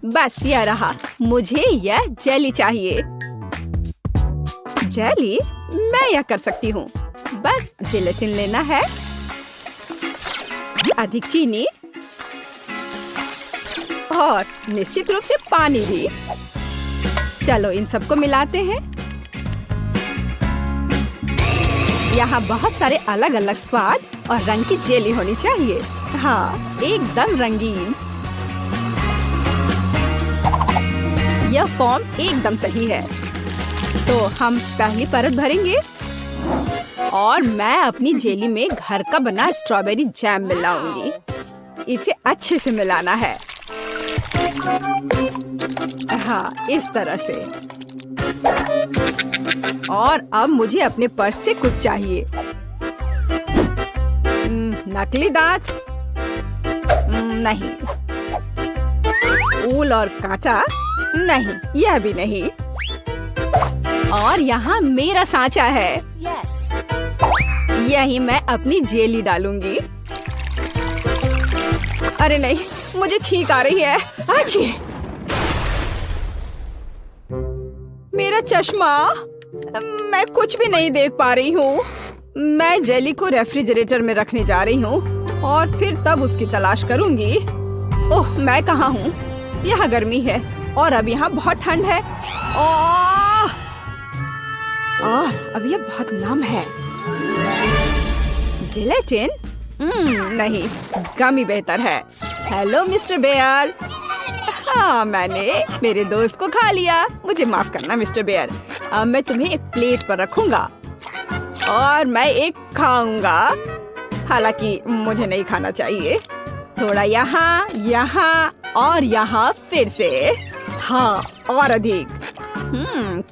बस यह रहा, मुझे यह जेली चाहिए। जेली? मैं यह कर सकती हूँ। बस जेलेटिन लेना है, अधिक चीनी और निश्चित रूप से पानी भी। चलो इन सबको मिलाते हैं। यहाँ बहुत सारे अलग अलग स्वाद और रंग की जेली होनी चाहिए। हाँ, एकदम रंगीन। यह फॉर्म एकदम सही है। तो हम पहली परत भरेंगे और मैं अपनी जेली में घर का बना स्ट्रॉबेरी जैम मिलाऊंगी। इसे अच्छे से मिलाना है। हाँ, इस तरह से। और अब मुझे अपने पर्स से कुछ चाहिए। नकली दांत? नहीं। ऊल और कांटा? नहीं, यह भी नहीं। और यहाँ मेरा सांचा है। यही मैं अपनी जेली डालूंगी। अरे नहीं, मुझे छींक आ रही है। अच्छी। मेरा चश्मा, मैं कुछ भी नहीं देख पा रही हूँ। मैं जेली को रेफ्रिजरेटर में रखने जा रही हूँ और फिर तब उसकी तलाश करूंगी। ओह, मैं कहाँ हूँ? यहाँ गर्मी है और अब यहाँ बहुत ठंड है। और अब यह बहुत नम है। जेलेटिन? नहीं, गमी बेहतर है। Hello mister Bear. हाँ, मैंने मेरे दोस्त को खा लिया। मुझे माफ करना मिस्टर बेयर। अब मैं तुम्हें एक प्लेट पर रखूंगा और मैं एक खाऊंगा। हालांकि मुझे नहीं खाना चाहिए। थोड़ा यहाँ, यहाँ और यहाँ फिर से। हाँ, और अधिक।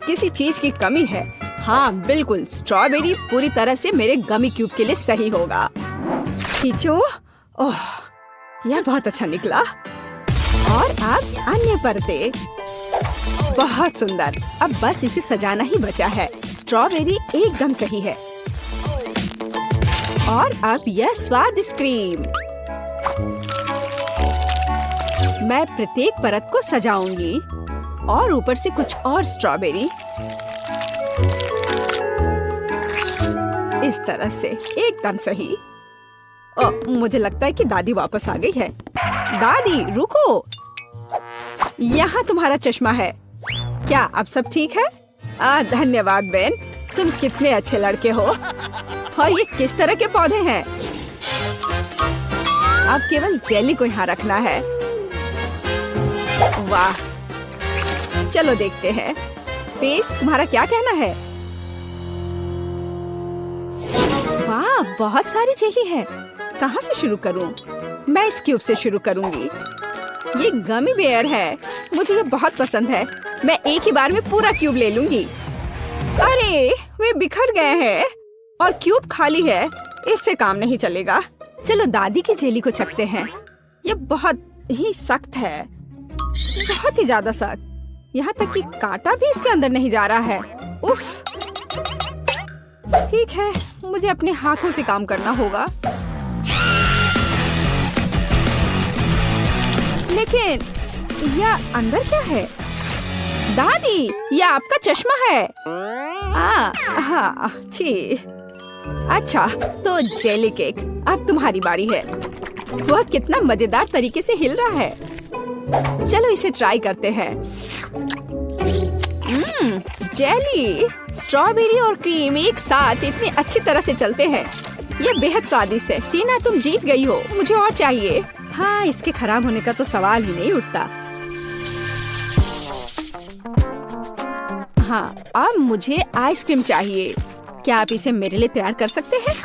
किसी चीज की कमी है। हाँ बिल्कुल, स्ट्रॉबेरी पूरी तरह से मेरे गमी क्यूब के लिए सही होगा। खींचो। ओह, यह बहुत अच्छा निकला। और अब अन्य परतें। बहुत सुंदर। अब बस इसे सजाना ही बचा है। स्ट्रॉबेरी एकदम सही है। और अब यह स्वादिष्ट क्रीम। मैं प्रत्येक परत को सजाऊंगी और ऊपर से कुछ और स्ट्रॉबेरी। इस तरह से एकदम सही। मुझे लगता है कि दादी वापस आ गई है। दादी रुको, यहाँ तुम्हारा चश्मा है। क्या अब सब ठीक है? धन्यवाद बेन, तुम कितने अच्छे लड़के हो। और ये किस तरह के पौधे हैं? अब केवल जेली को यहाँ रखना है। वाह, चलो देखते हैं। फेस, तुम्हारा क्या कहना है? वाह, बहुत सारी जेली है। कहाँ से शुरू करूं? मैं इस क्यूब से शुरू करूंगी। ये गमी बेयर है, मुझे ये बहुत पसंद है। मैं एक ही बार में पूरा क्यूब ले लूंगी। अरे, वे बिखर गए हैं और क्यूब खाली है। इससे काम नहीं चलेगा। चलो दादी की जेली को चखते हैं। ये बहुत ही सख्त है, बहुत ही ज्यादा सख्त। यहाँ तक कि कांटा भी इसके अंदर नहीं जा रहा है। उफ। ठीक है, मुझे अपने हाथों से काम करना होगा। लेकिन यह अंदर क्या है? दादी, यह आपका चश्मा है। हाँ, छी। अच्छा, तो जेली केक, अब तुम्हारी बारी है। वह कितना मजेदार तरीके से हिल रहा है। चलो इसे ट्राई करते हैं। जेली, स्ट्रॉबेरी और क्रीम एक साथ इतनी अच्छी तरह से चलते हैं। ये बेहद स्वादिष्ट है। टीना, तुम जीत गई हो। मुझे और चाहिए। हाँ, इसके खराब होने का तो सवाल ही नहीं उठता। हाँ, अब मुझे आइसक्रीम चाहिए। क्या आप इसे मेरे लिए तैयार कर सकते हैं?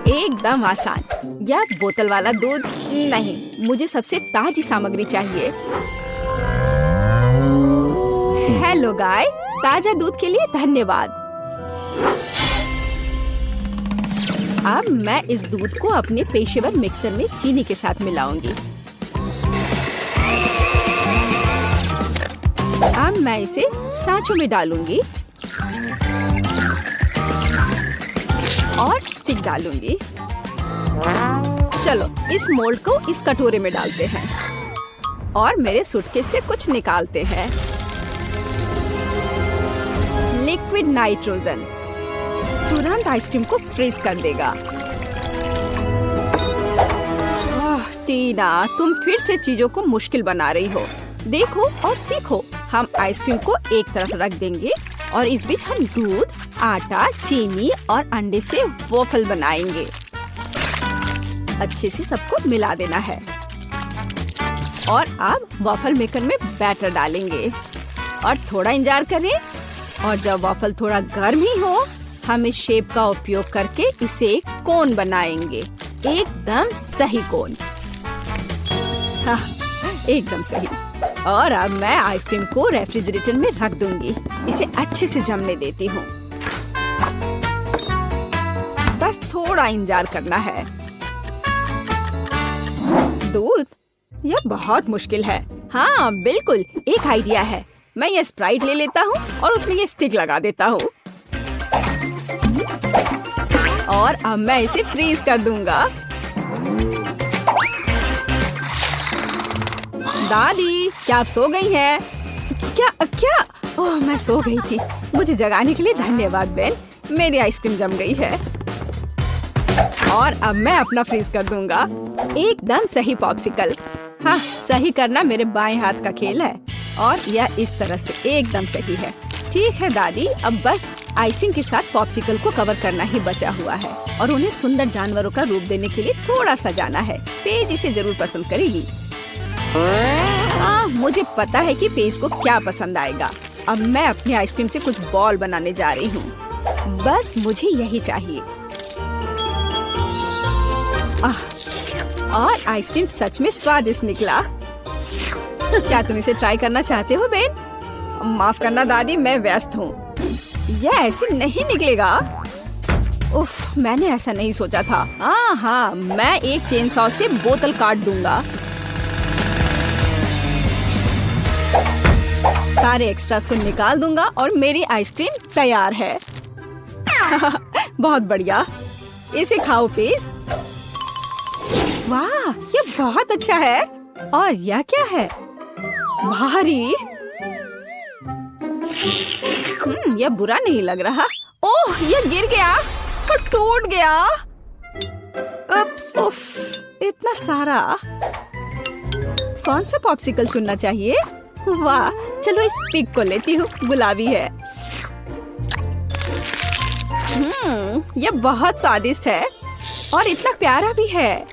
एकदम आसान। या बोतल वाला दूध? नहीं, मुझे सबसे ताजी सामग्री चाहिए। हेलो गाय, ताजा दूध के लिए धन्यवाद। अब मैं इस दूध को अपने पेशेवर मिक्सर में चीनी के साथ मिलाऊंगी। अब मैं इसे सांचों में डालूंगी और स्टिक डालूंगी। चलो इस मोल्ड को इस कटोरे में डालते हैं और मेरे सूटकेस से कुछ निकालते हैं। लिक्विड नाइट्रोजन तुरंत आइसक्रीम को फ्रीज कर देगा। टीना, तुम फिर से चीजों को मुश्किल बना रही हो। देखो और सीखो। हम आइसक्रीम को एक तरफ रख देंगे और इस बीच हम दूध, आटा, चीनी और अंडे से वॉफल बनाएंगे। अच्छे से सबको मिला देना है और अब वॉफल मेकर में बैटर डालेंगे और थोड़ा इंतजार करें। और जब वॉफल थोड़ा गर्म ही हो, हम इस शेप का उपयोग करके इसे एक कोन बनाएंगे। एकदम सही कोन। हाँ, एकदम सही। और अब मैं आइसक्रीम को रेफ्रिजरेटर में रख दूंगी। इसे अच्छे से जमने देती हूँ। बस थोड़ा इंतजार करना है। दूध? यह बहुत मुश्किल है। हाँ बिल्कुल, एक आइडिया है। मैं ये स्प्राइट ले लेता हूँ और उसमें ये स्टिक लगा देता हूँ और अब मैं इसे फ्रीज कर दूंगा। दादी, क्या आप सो गई हैं? क्या क्या? ओह, मैं सो गई थी। मुझे जगाने के लिए धन्यवाद बेन। मेरी आइसक्रीम जम गई है और अब मैं अपना फ्रीज कर दूंगा। एकदम सही पॉप्सिकल। हाँ, सही करना मेरे बाएं हाथ का खेल है और यह इस तरह से एकदम सही है। ठीक है दादी, अब बस आइसिंग के साथ पॉप्सिकल को कवर करना ही बचा हुआ है और उन्हें सुंदर जानवरों का रूप देने के लिए थोड़ा सजाना है। पेज इसे जरूर पसंद करेगी। हाँ, मुझे पता है कि पेज को क्या पसंद आएगा। अब मैं अपनी आइसक्रीम से कुछ बॉल बनाने जा रही हूँ। बस मुझे यही चाहिए। और आइसक्रीम सच में स्वादिष्ट निकला। क्या तुम इसे ट्राई करना चाहते हो बेन? माफ करना दादी, मैं व्यस्त हूँ। यह ऐसे नहीं निकलेगा। उफ, मैंने ऐसा नहीं सोचा था। हाँ, मैं एक चेन सॉ से बोतल काट दूंगा। सारे एक्स्ट्रास को निकाल दूंगा और मेरी आइसक्रीम तैयार है। बहुत बढ़िया। इसे खाओ पेज। वाह, ये बहुत अच्छा है। और यह क्या है? भारी। यह बुरा नहीं लग रहा। ओह, यह गिर गया और टूट गया। उफ, इतना सारा। कौन सा पॉप्सिकल चुनना चाहिए? वाह, चलो इस पिग को लेती हूँ। गुलाबी है। यह बहुत स्वादिष्ट है और इतना प्यारा भी है।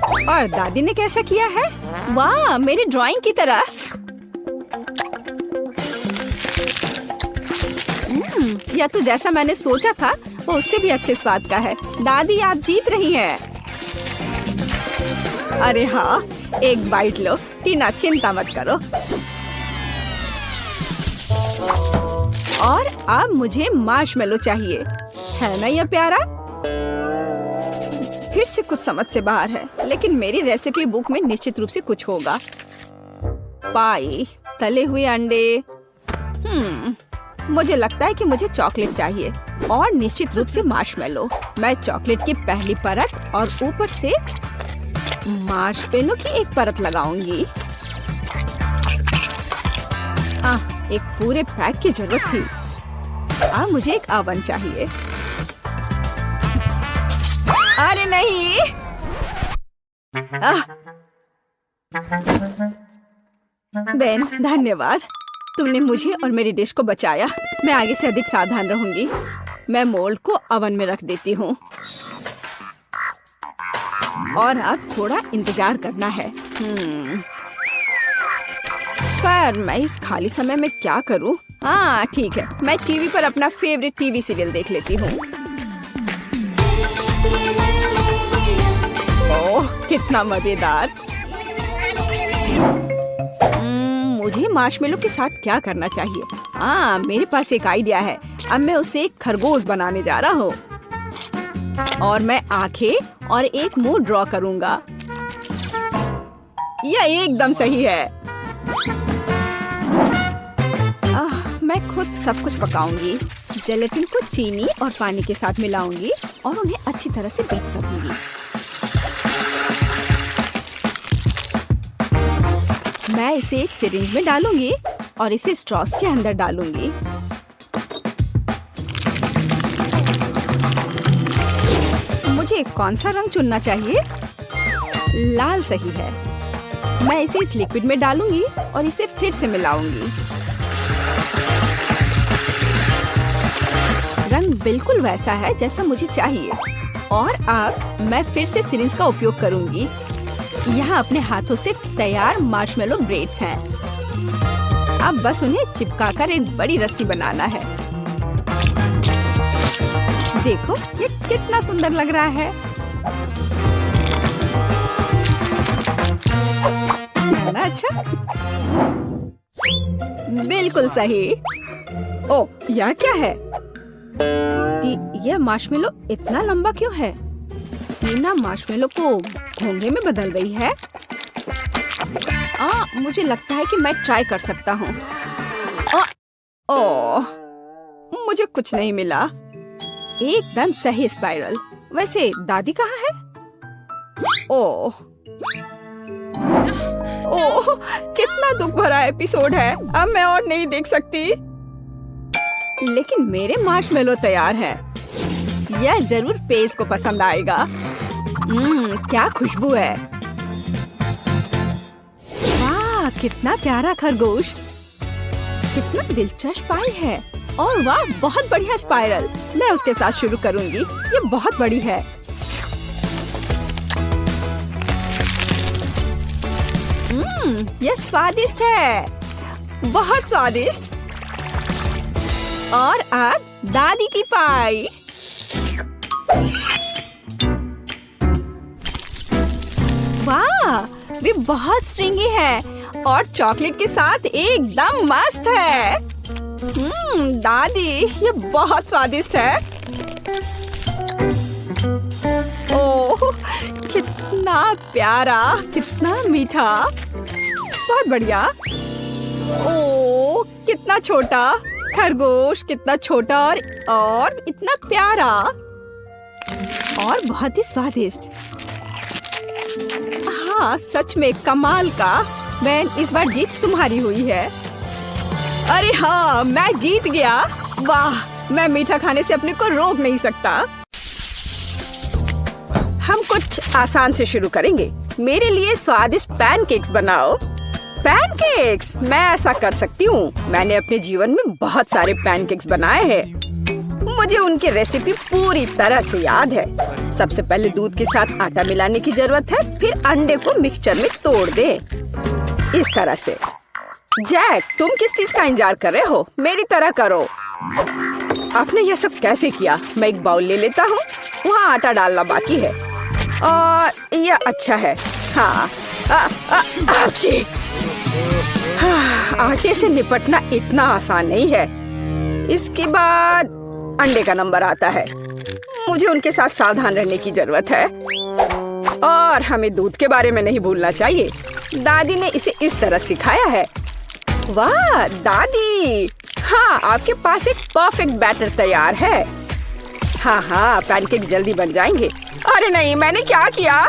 और दादी ने कैसा किया है? वाह, मेरी ड्राइंग की तरह। यह तो जैसा मैंने सोचा था वो उससे भी अच्छे स्वाद का है। दादी, आप जीत रही हैं। अरे हाँ, एक बाइट लो। टीना, चिंता मत करो। और अब मुझे मार्शमेलो चाहिए। है ना यह प्यारा? फिर से कुछ समझ से बाहर है, लेकिन मेरी रेसिपी बुक में निश्चित रूप से कुछ होगा। पाई, तले हुए अंडे। मुझे लगता है कि मुझे चॉकलेट चाहिए और निश्चित रूप से मार्शमेलो। मैं चॉकलेट की पहली परत और ऊपर से मार्शमेलो की एक परत लगाऊंगी। एक पूरे पैक की जरूरत थी। अब मुझे एक ओवन चाहिए। अरे नहीं। बेन, धन्यवाद। तुमने मुझे और मेरी डिश को बचाया। मैं आगे से अधिक सावधान रहूंगी। मैं मोल्ड को ओवन में रख देती हूँ और अब थोड़ा इंतजार करना है। पर मैं इस खाली समय में क्या करूँ? हाँ ठीक है, मैं टीवी पर अपना फेवरेट टीवी सीरियल देख लेती हूँ। ओह, कितना मजेदार। मुझे मार्शमेलो के साथ क्या करना चाहिए? हाँ, मेरे पास एक आइडिया है। अब मैं उसे एक खरगोश बनाने जा रहा हूँ और मैं आंखें और एक मुंह ड्रॉ करूँगा। यह एकदम सही है। मैं खुद सब कुछ पकाऊंगी। जेलेटिन को चीनी और पानी के साथ मिलाऊंगी और उन्हें अच्छी तरह से बीट करूंगी। मैं इसे एक सिरिंज में डालूंगी और इसे स्ट्रॉस के अंदर डालूंगी। मुझे कौन सा रंग चुनना चाहिए? लाल सही है। मैं इसे इस लिक्विड में डालूंगी और इसे फिर से मिलाऊंगी। रंग बिल्कुल वैसा है जैसा मुझे चाहिए। और अब मैं फिर से सिरिंज का उपयोग करूंगी। यहाँ अपने हाथों से तैयार मार्शमेलो ब्रेड्स हैं। अब बस उन्हें चिपकाकर एक बड़ी रस्सी बनाना है। देखो ये कितना सुंदर लग रहा है। है ना अच्छा? बिल्कुल सही। ओ, यह क्या है? यह मार्शमेलो इतना लंबा क्यों है? टीना मार्शमेलो को घोंघे में बदल रही है। मुझे लगता है कि मैं ट्राई कर सकता हूँ। मुझे कुछ नहीं मिला। एकदम सही स्पाइरल। वैसे दादी कहाँ है? ओह, कितना दुख भरा एपिसोड है। अब मैं और नहीं देख सकती। लेकिन मेरे मार्शमेलो तैयार है। यह जरूर पेज को पसंद आएगा। क्या खुशबू है। वाह, कितना प्यारा खरगोश। कितना दिलचस्प पाई है। और वाह, बहुत बढ़िया स्पाइरल। मैं उसके साथ शुरू करूंगी। ये बहुत बड़ी है। ये स्वादिष्ट है। बहुत स्वादिष्ट। और अब दादी की पाई। वाह, वे बहुत स्ट्रिंगी है और चॉकलेट के साथ एकदम मस्त है। दादी, ये बहुत स्वादिष्ट है। ओह, कितना प्यारा, कितना मीठा। बहुत बढ़िया। ओह, कितना छोटा खरगोश, कितना छोटा और इतना प्यारा और बहुत ही स्वादिष्ट। हाँ, सच में कमाल का। बैन, इस बार जीत तुम्हारी हुई है। अरे हाँ, मैं जीत गया। वाह, मैं मीठा खाने से अपने को रोक नहीं सकता। हम कुछ आसान से शुरू करेंगे। मेरे लिए स्वादिष्ट पैनकेक्स बनाओ। पैनकेक्स? मैं ऐसा कर सकती हूँ। मैंने अपने जीवन में बहुत सारे पैनकेक्स बनाए हैं। मुझे उनकी रेसिपी पूरी तरह से याद है। सबसे पहले दूध के साथ आटा मिलाने की जरूरत है। फिर अंडे को मिक्सचर में तोड़ दे, इस तरह से। जैक, तुम किस चीज का इंतजार कर रहे हो? मेरी तरह करो। आपने यह सब कैसे किया? मैं एक बाउल ले लेता हूँ। वहाँ आटा डालना बाकी है और यह अच्छा है। हाँ, आटे से निपटना इतना आसान नहीं है। इसके बाद अंडे का नंबर आता है। मुझे उनके साथ सावधान रहने की जरूरत है और हमें दूध के बारे में नहीं भूलना चाहिए। दादी ने इसे इस तरह सिखाया है। वाह दादी, हाँ, आपके पास एक परफेक्ट बैटर तैयार है। हाँ, पैनकेक जल्दी बन जाएंगे। अरे नहीं, मैंने क्या किया?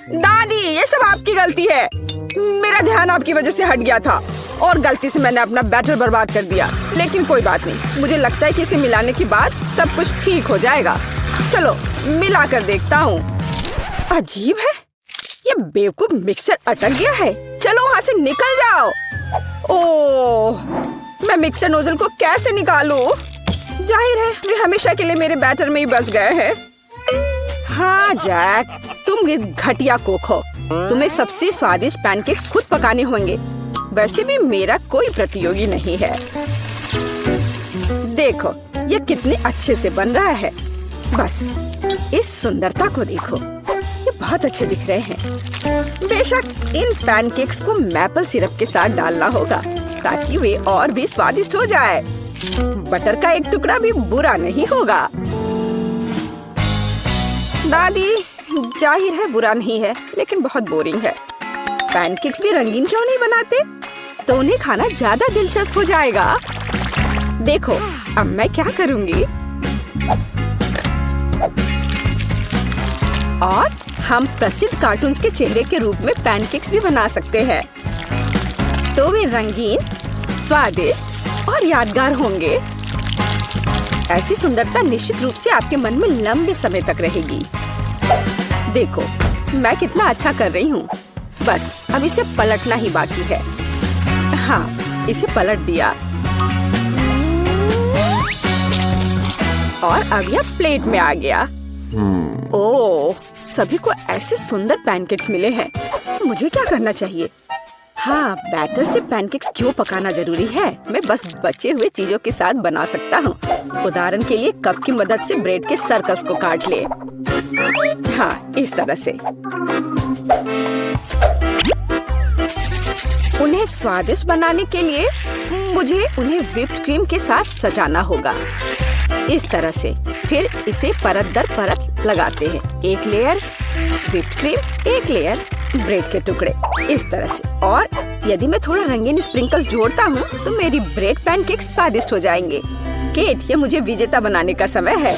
दादी, ये सब आपकी गलती है। मेरा ध्यान आपकी वजह से हट गया था और गलती से मैंने अपना बैटर बर्बाद कर दिया। लेकिन कोई बात नहीं, मुझे लगता है कि इसे मिलाने के बाद सब कुछ ठीक हो जाएगा। चलो मिला कर देखता हूँ। अजीब है, ये बेवकूफ मिक्सर अटक गया है। चलो वहाँ से निकल जाओ। ओह, मैं मिक्सर नोजल को कैसे निकालूं? जाहिर है वे हमेशा के लिए मेरे बैटर में ही बस गए हैं। हाँ जैक, तुम घटिया कुक हो। तुम्हें सबसे स्वादिष्ट पैनकेक्स खुद पकाने होंगे। वैसे भी मेरा कोई प्रतियोगी नहीं है। देखो ये कितने अच्छे से बन रहा है। बस इस सुंदरता को देखो, ये बहुत अच्छे दिख रहे हैं। बेशक इन पैनकेक्स को मैपल सिरप के साथ डालना होगा ताकि वे और भी स्वादिष्ट हो जाए। बटर का एक टुकड़ा भी बुरा नहीं होगा। दादी, जाहिर है बुरा नहीं है, लेकिन बहुत बोरिंग है। पैनकेक्स भी रंगीन क्यों नहीं बनाते? तो उन्हें खाना ज्यादा दिलचस्प हो जाएगा। देखो अब मैं क्या करूंगी। और हम प्रसिद्ध कार्टून्स के चेहरे के रूप में पैनकेक्स भी बना सकते हैं। तो वे रंगीन, स्वादिष्ट और यादगार होंगे। ऐसी सुंदरता निश्चित रूप से आपके मन में लंबे समय तक रहेगी। देखो, मैं कितना अच्छा कर रही हूँ। बस अब इसे पलटना ही बाकी है। हाँ, इसे पलट दिया और अब यह प्लेट में आ गया। ओह, सभी को ऐसे सुंदर पैनकेक्स मिले हैं। मुझे क्या करना चाहिए? हाँ, बैटर से पैनकेक्स क्यों पकाना जरूरी है? मैं बस बचे हुए चीजों के साथ बना सकता हूँ। उदाहरण के लिए कप की मदद से ब्रेड के सर्कल्स को काट ले। हाँ, इस तरह से। उन्हें स्वादिष्ट बनाने के लिए मुझे उन्हें व्हिप्ड क्रीम के साथ सजाना होगा। इस तरह से। फिर इसे परत दर परत लगाते हैं। एक लेयर व्हिप्ड क्रीम, एक लेयर ब्रेड के टुकड़े, इस तरह से। और यदि मैं थोड़ा रंगीन स्प्रिंकल्स जोड़ता हूँ तो मेरी ब्रेड पैनकेक स्वादिष्ट हो जाएंगे। केट, ये मुझे विजेता बनाने का समय है।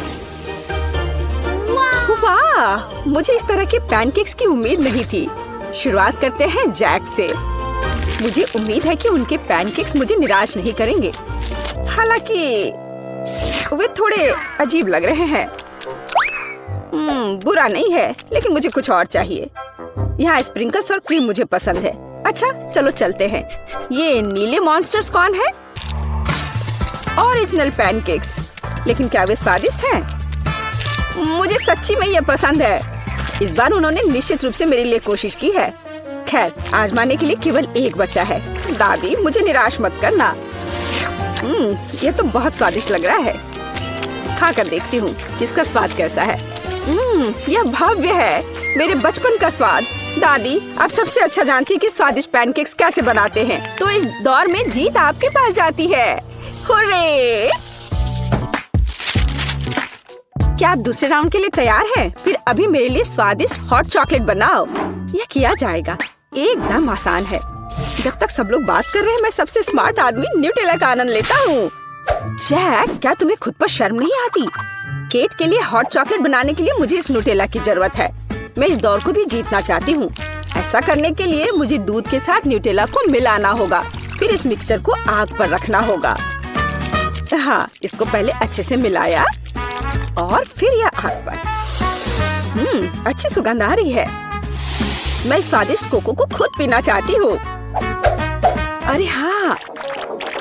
वाह, मुझे इस तरह के पैनकेक्स की उम्मीद नहीं थी। शुरुआत करते हैं जैक से। मुझे उम्मीद है कि उनके पैनकेक्स मुझे निराश नहीं करेंगे। हालांकि वे थोड़े अजीब लग रहे हैं। बुरा नहीं है, लेकिन मुझे कुछ और चाहिए। यहाँ स्प्रिंकल्स और क्रीम मुझे पसंद है। अच्छा, चलो चलते हैं। ये नीले मॉन्स्टर्स कौन है? Original pancakes. लेकिन क्या वे स्वादिष्ट हैं? मुझे सच्ची में ये पसंद है। इस बार उन्होंने निश्चित रूप से मेरे लिए कोशिश की है। खैर, आजमाने के लिए केवल एक बचा है। दादी, मुझे निराश मत करना। ये तो बहुत स्वादिष्ट लग रहा है। खाकर देखती हूँ इसका स्वाद कैसा है। यह भव्य है, मेरे बचपन का स्वाद। दादी, आप सबसे अच्छा जानती हैं कि स्वादिष्ट पैनकेक्स कैसे बनाते हैं। तो इस दौर में जीत आपके पास जाती है। हुर्रे! क्या आप दूसरे राउंड के लिए तैयार हैं? फिर अभी मेरे लिए स्वादिष्ट हॉट चॉकलेट बनाओ। यह किया जाएगा। एकदम आसान है। जब तक सब लोग बात कर रहे हैं, मैं सबसे स्मार्ट आदमी न्यूटेला का आनंद लेता हूँ। जैक, क्या तुम्हें खुद पर शर्म नहीं आती? केट के लिए हॉट चॉकलेट बनाने के लिए मुझे इस न्यूटेला की जरूरत है। मैं इस दौर को भी जीतना चाहती हूँ। ऐसा करने के लिए मुझे दूध के साथ न्यूटेला को मिलाना होगा। फिर इस मिक्सचर को आग पर रखना होगा। हाँ, इसको पहले अच्छे से मिलाया और फिर यह आग पर। अच्छी सुगंध आ रही है। मैं स्वादिष्ट कोको को खुद पीना चाहती हूँ। अरे हाँ,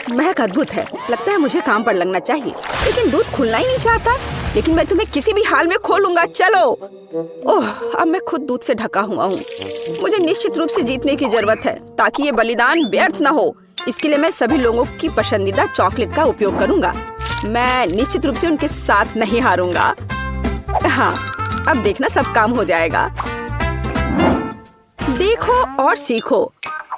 महक अद्भुत है। लगता है मुझे काम पर लगना चाहिए, लेकिन दूध खुलना ही नहीं चाहता। लेकिन मैं तुम्हें किसी भी हाल में खोलूंगा। चलो। ओह, अब मैं खुद दूध से ढका हुआ हूँ। मुझे निश्चित रूप से जीतने की जरूरत है, ताकि ये बलिदान व्यर्थ न हो। इसके लिए मैं सभी लोगों की पसंदीदा चॉकलेट का उपयोग करूंगा। मैं निश्चित रूप से उनके साथ नहीं हारूंगा। हाँ, अब देखना सब काम हो जाएगा। देखो और सीखो।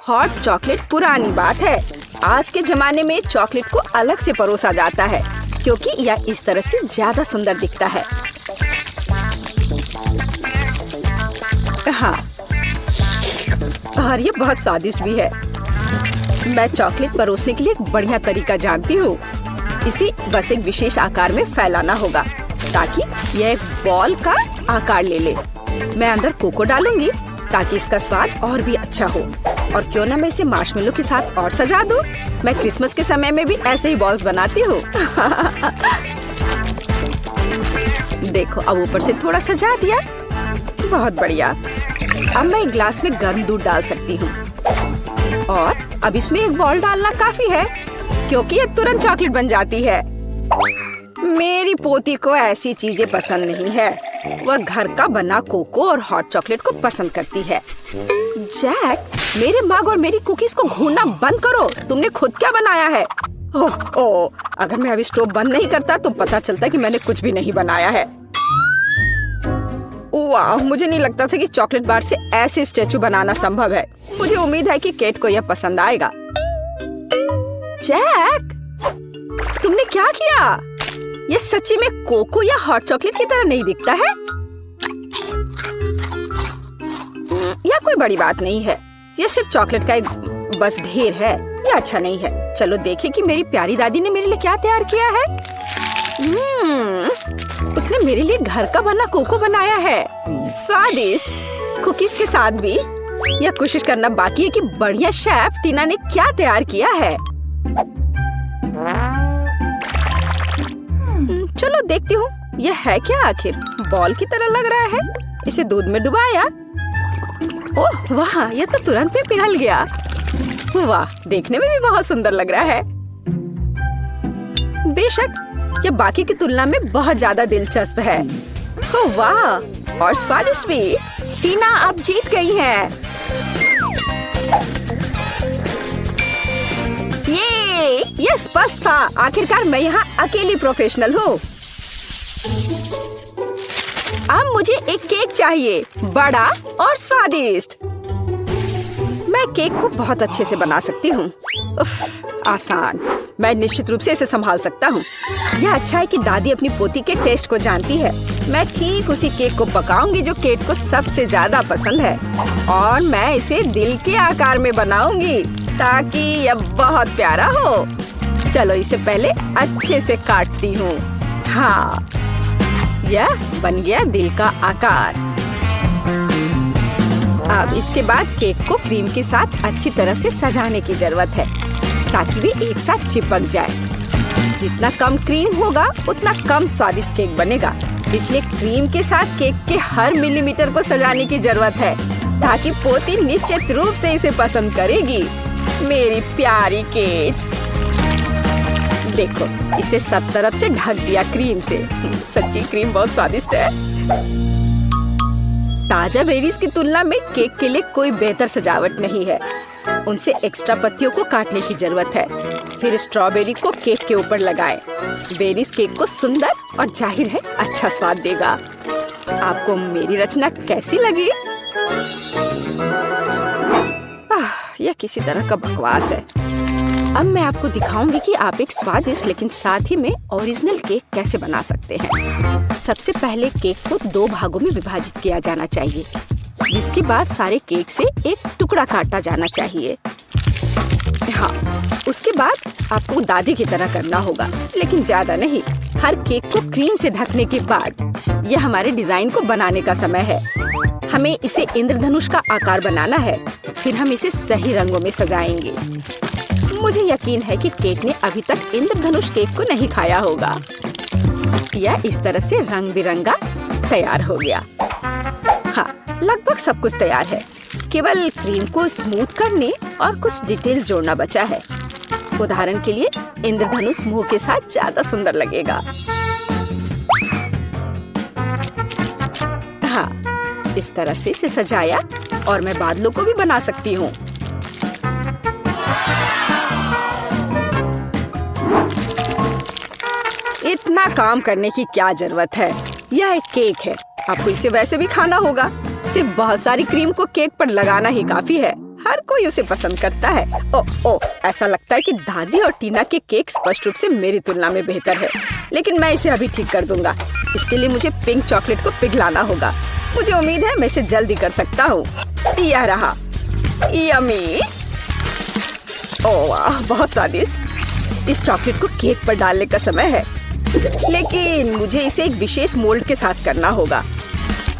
हॉट चॉकलेट पुरानी बात है। आज के जमाने में चॉकलेट को अलग से परोसा जाता है, क्योंकि यह इस तरह से ज्यादा सुंदर दिखता है। हाँ, और ये बहुत स्वादिष्ट भी है। मैं चॉकलेट परोसने के लिए एक बढ़िया तरीका जानती हूँ। इसे बस एक विशेष आकार में फैलाना होगा, ताकि यह एक बॉल का आकार ले ले। मैं अंदर कोको डालूंगी, ताकि इसका स्वाद और भी अच्छा हो। और क्यों ना मैं इसे मार्शमेलो के साथ और सजा दूं? मैं क्रिसमस के समय में भी ऐसे ही बॉल्स बनाती हूँ। देखो, अब ऊपर से थोड़ा सजा दिया। बहुत बढ़िया। अब मैं एक ग्लास में गर्म दूध डाल सकती हूँ। और अब इसमें एक बॉल डालना काफी है, क्योंकि ये तुरंत चॉकलेट बन जाती है। मेरी पोती को ऐसी चीजें पसंद नहीं है। वह घर का बना कोको और हॉट चॉकलेट को पसंद करती है। जैक, मेरे मग और मेरी कुकीज को घूरना बंद करो। तुमने खुद क्या बनाया है? ओह, अगर मैं अभी स्टोव बंद नहीं करता तो पता चलता कि मैंने कुछ भी नहीं बनाया है। वाह, मुझे नहीं लगता था कि चॉकलेट बार से ऐसे स्टैचू बनाना संभव है। मुझे उम्मीद है कि केट को यह पसंद आएगा। जैक, तुमने क्या किया? यह सच्ची में कोको या हॉट चॉकलेट की तरह नहीं दिखता है। यह कोई बड़ी बात नहीं है। यह सिर्फ चॉकलेट का एक बस ढेर है। यह अच्छा नहीं है। चलो देखें कि मेरी प्यारी दादी ने मेरे लिए क्या तैयार किया है। उसने मेरे लिए घर का बना कोको बनाया है। स्वादिष्ट कुकीज के साथ भी। यह कोशिश करना बाकी है कि बढ़िया शेफ टीना ने क्या तैयार किया है। चलो देखती हूँ यह है क्या आखिर। बॉल की तरह लग रहा है। इसे दूध में डुबाया। ओह वाह, यह तो तुरंत में पिघल गया। वाह, देखने में भी बहुत सुंदर लग रहा है। बेशक यह बाकी की तुलना में बहुत ज्यादा दिलचस्प है। ओह वाह, और स्वादिष्ट भी। टीना आप जीत गई हैं। ये स्पष्ट था। आखिरकार मैं यहाँ अकेली प्रोफेशनल हूँ। अब मुझे एक केक चाहिए, बड़ा और स्वादिष्ट। मैं केक को बहुत अच्छे से बना सकती हूँ। आसान। मैं निश्चित रूप से इसे संभाल सकता हूँ। यह अच्छा है कि दादी अपनी पोती के टेस्ट को जानती है। मैं ठीक उसी केक को पकाऊंगी जो केट को सबसे ज्यादा पसंद है, और मैं इसे दिल के आकार में बनाऊंगी ताकि यह बहुत प्यारा हो। चलो इसे पहले अच्छे से काटती हूँ। हाँ, यह बन गया दिल का आकार। अब इसके बाद केक को क्रीम के साथ अच्छी तरह से सजाने की जरूरत है ताकि वे एक साथ चिपक जाए। जितना कम क्रीम होगा उतना कम स्वादिष्ट केक बनेगा। इसलिए क्रीम के साथ केक के हर मिलीमीटर को सजाने की जरूरत है ताकि पोती निश्चित रूप से इसे पसंद करेगी। मेरी प्यारी केट, देखो इसे सब तरफ से ढक दिया क्रीम से। सच्ची क्रीम बहुत स्वादिष्ट है। ताजा बेरीज की तुलना में केक के लिए कोई बेहतर सजावट नहीं है। उनसे एक्स्ट्रा पत्तियों को काटने की जरूरत है। फिर स्ट्रॉबेरी को केक के ऊपर लगाएं। बेरीज केक को सुंदर और जाहिर है अच्छा स्वाद देगा। आपको मेरी रचना कैसी लगी? यह किसी तरह का बकवास है। अब मैं आपको दिखाऊंगी कि आप एक स्वादिष्ट लेकिन साथ ही में ओरिजिनल केक कैसे बना सकते हैं। सबसे पहले केक को 2 भागों में विभाजित किया जाना चाहिए, जिसके बाद सारे केक से एक टुकड़ा काटा जाना चाहिए। हाँ, उसके बाद आपको दादी की तरह करना होगा, लेकिन ज्यादा नहीं। हर केक को क्रीम से ढकने के बाद यह हमारे डिजाइन को बनाने का समय है। हमें इसे इंद्रधनुष का आकार बनाना है। फिर हम इसे सही रंगों में सजाएंगे। मुझे यकीन है कि केक ने अभी तक इंद्रधनुष केक को नहीं खाया होगा। यह इस तरह से रंग बिरंगा तैयार हो गया। हाँ, लगभग सब कुछ तैयार है। केवल क्रीम को स्मूथ करने और कुछ डिटेल्स जोड़ना बचा है। उदाहरण के लिए इंद्रधनुष मुंह के साथ ज्यादा सुंदर लगेगा। हाँ, इस तरह से इसे सजाया और मैं बादलों को भी बना सकती हूँ। इतना काम करने की क्या जरूरत है? यह एक केक है, आपको इसे वैसे भी खाना होगा। सिर्फ बहुत सारी क्रीम को केक पर लगाना ही काफी है। हर कोई उसे पसंद करता है। ओ, ऐसा लगता है कि दादी और टीना के केक स्पष्ट रूप से मेरी तुलना में बेहतर है, लेकिन मैं इसे अभी ठीक कर दूंगा। इसके लिए मुझे पिंक चॉकलेट को पिघलाना होगा। मुझे उम्मीद है मैं इसे जल्दी कर सकता हूँ। यह रहा, यम्मी। ओह वाह, बहुत स्वादिष्ट। इस चॉकलेट को केक पर डालने का समय है, लेकिन मुझे इसे एक विशेष मोल्ड के साथ करना होगा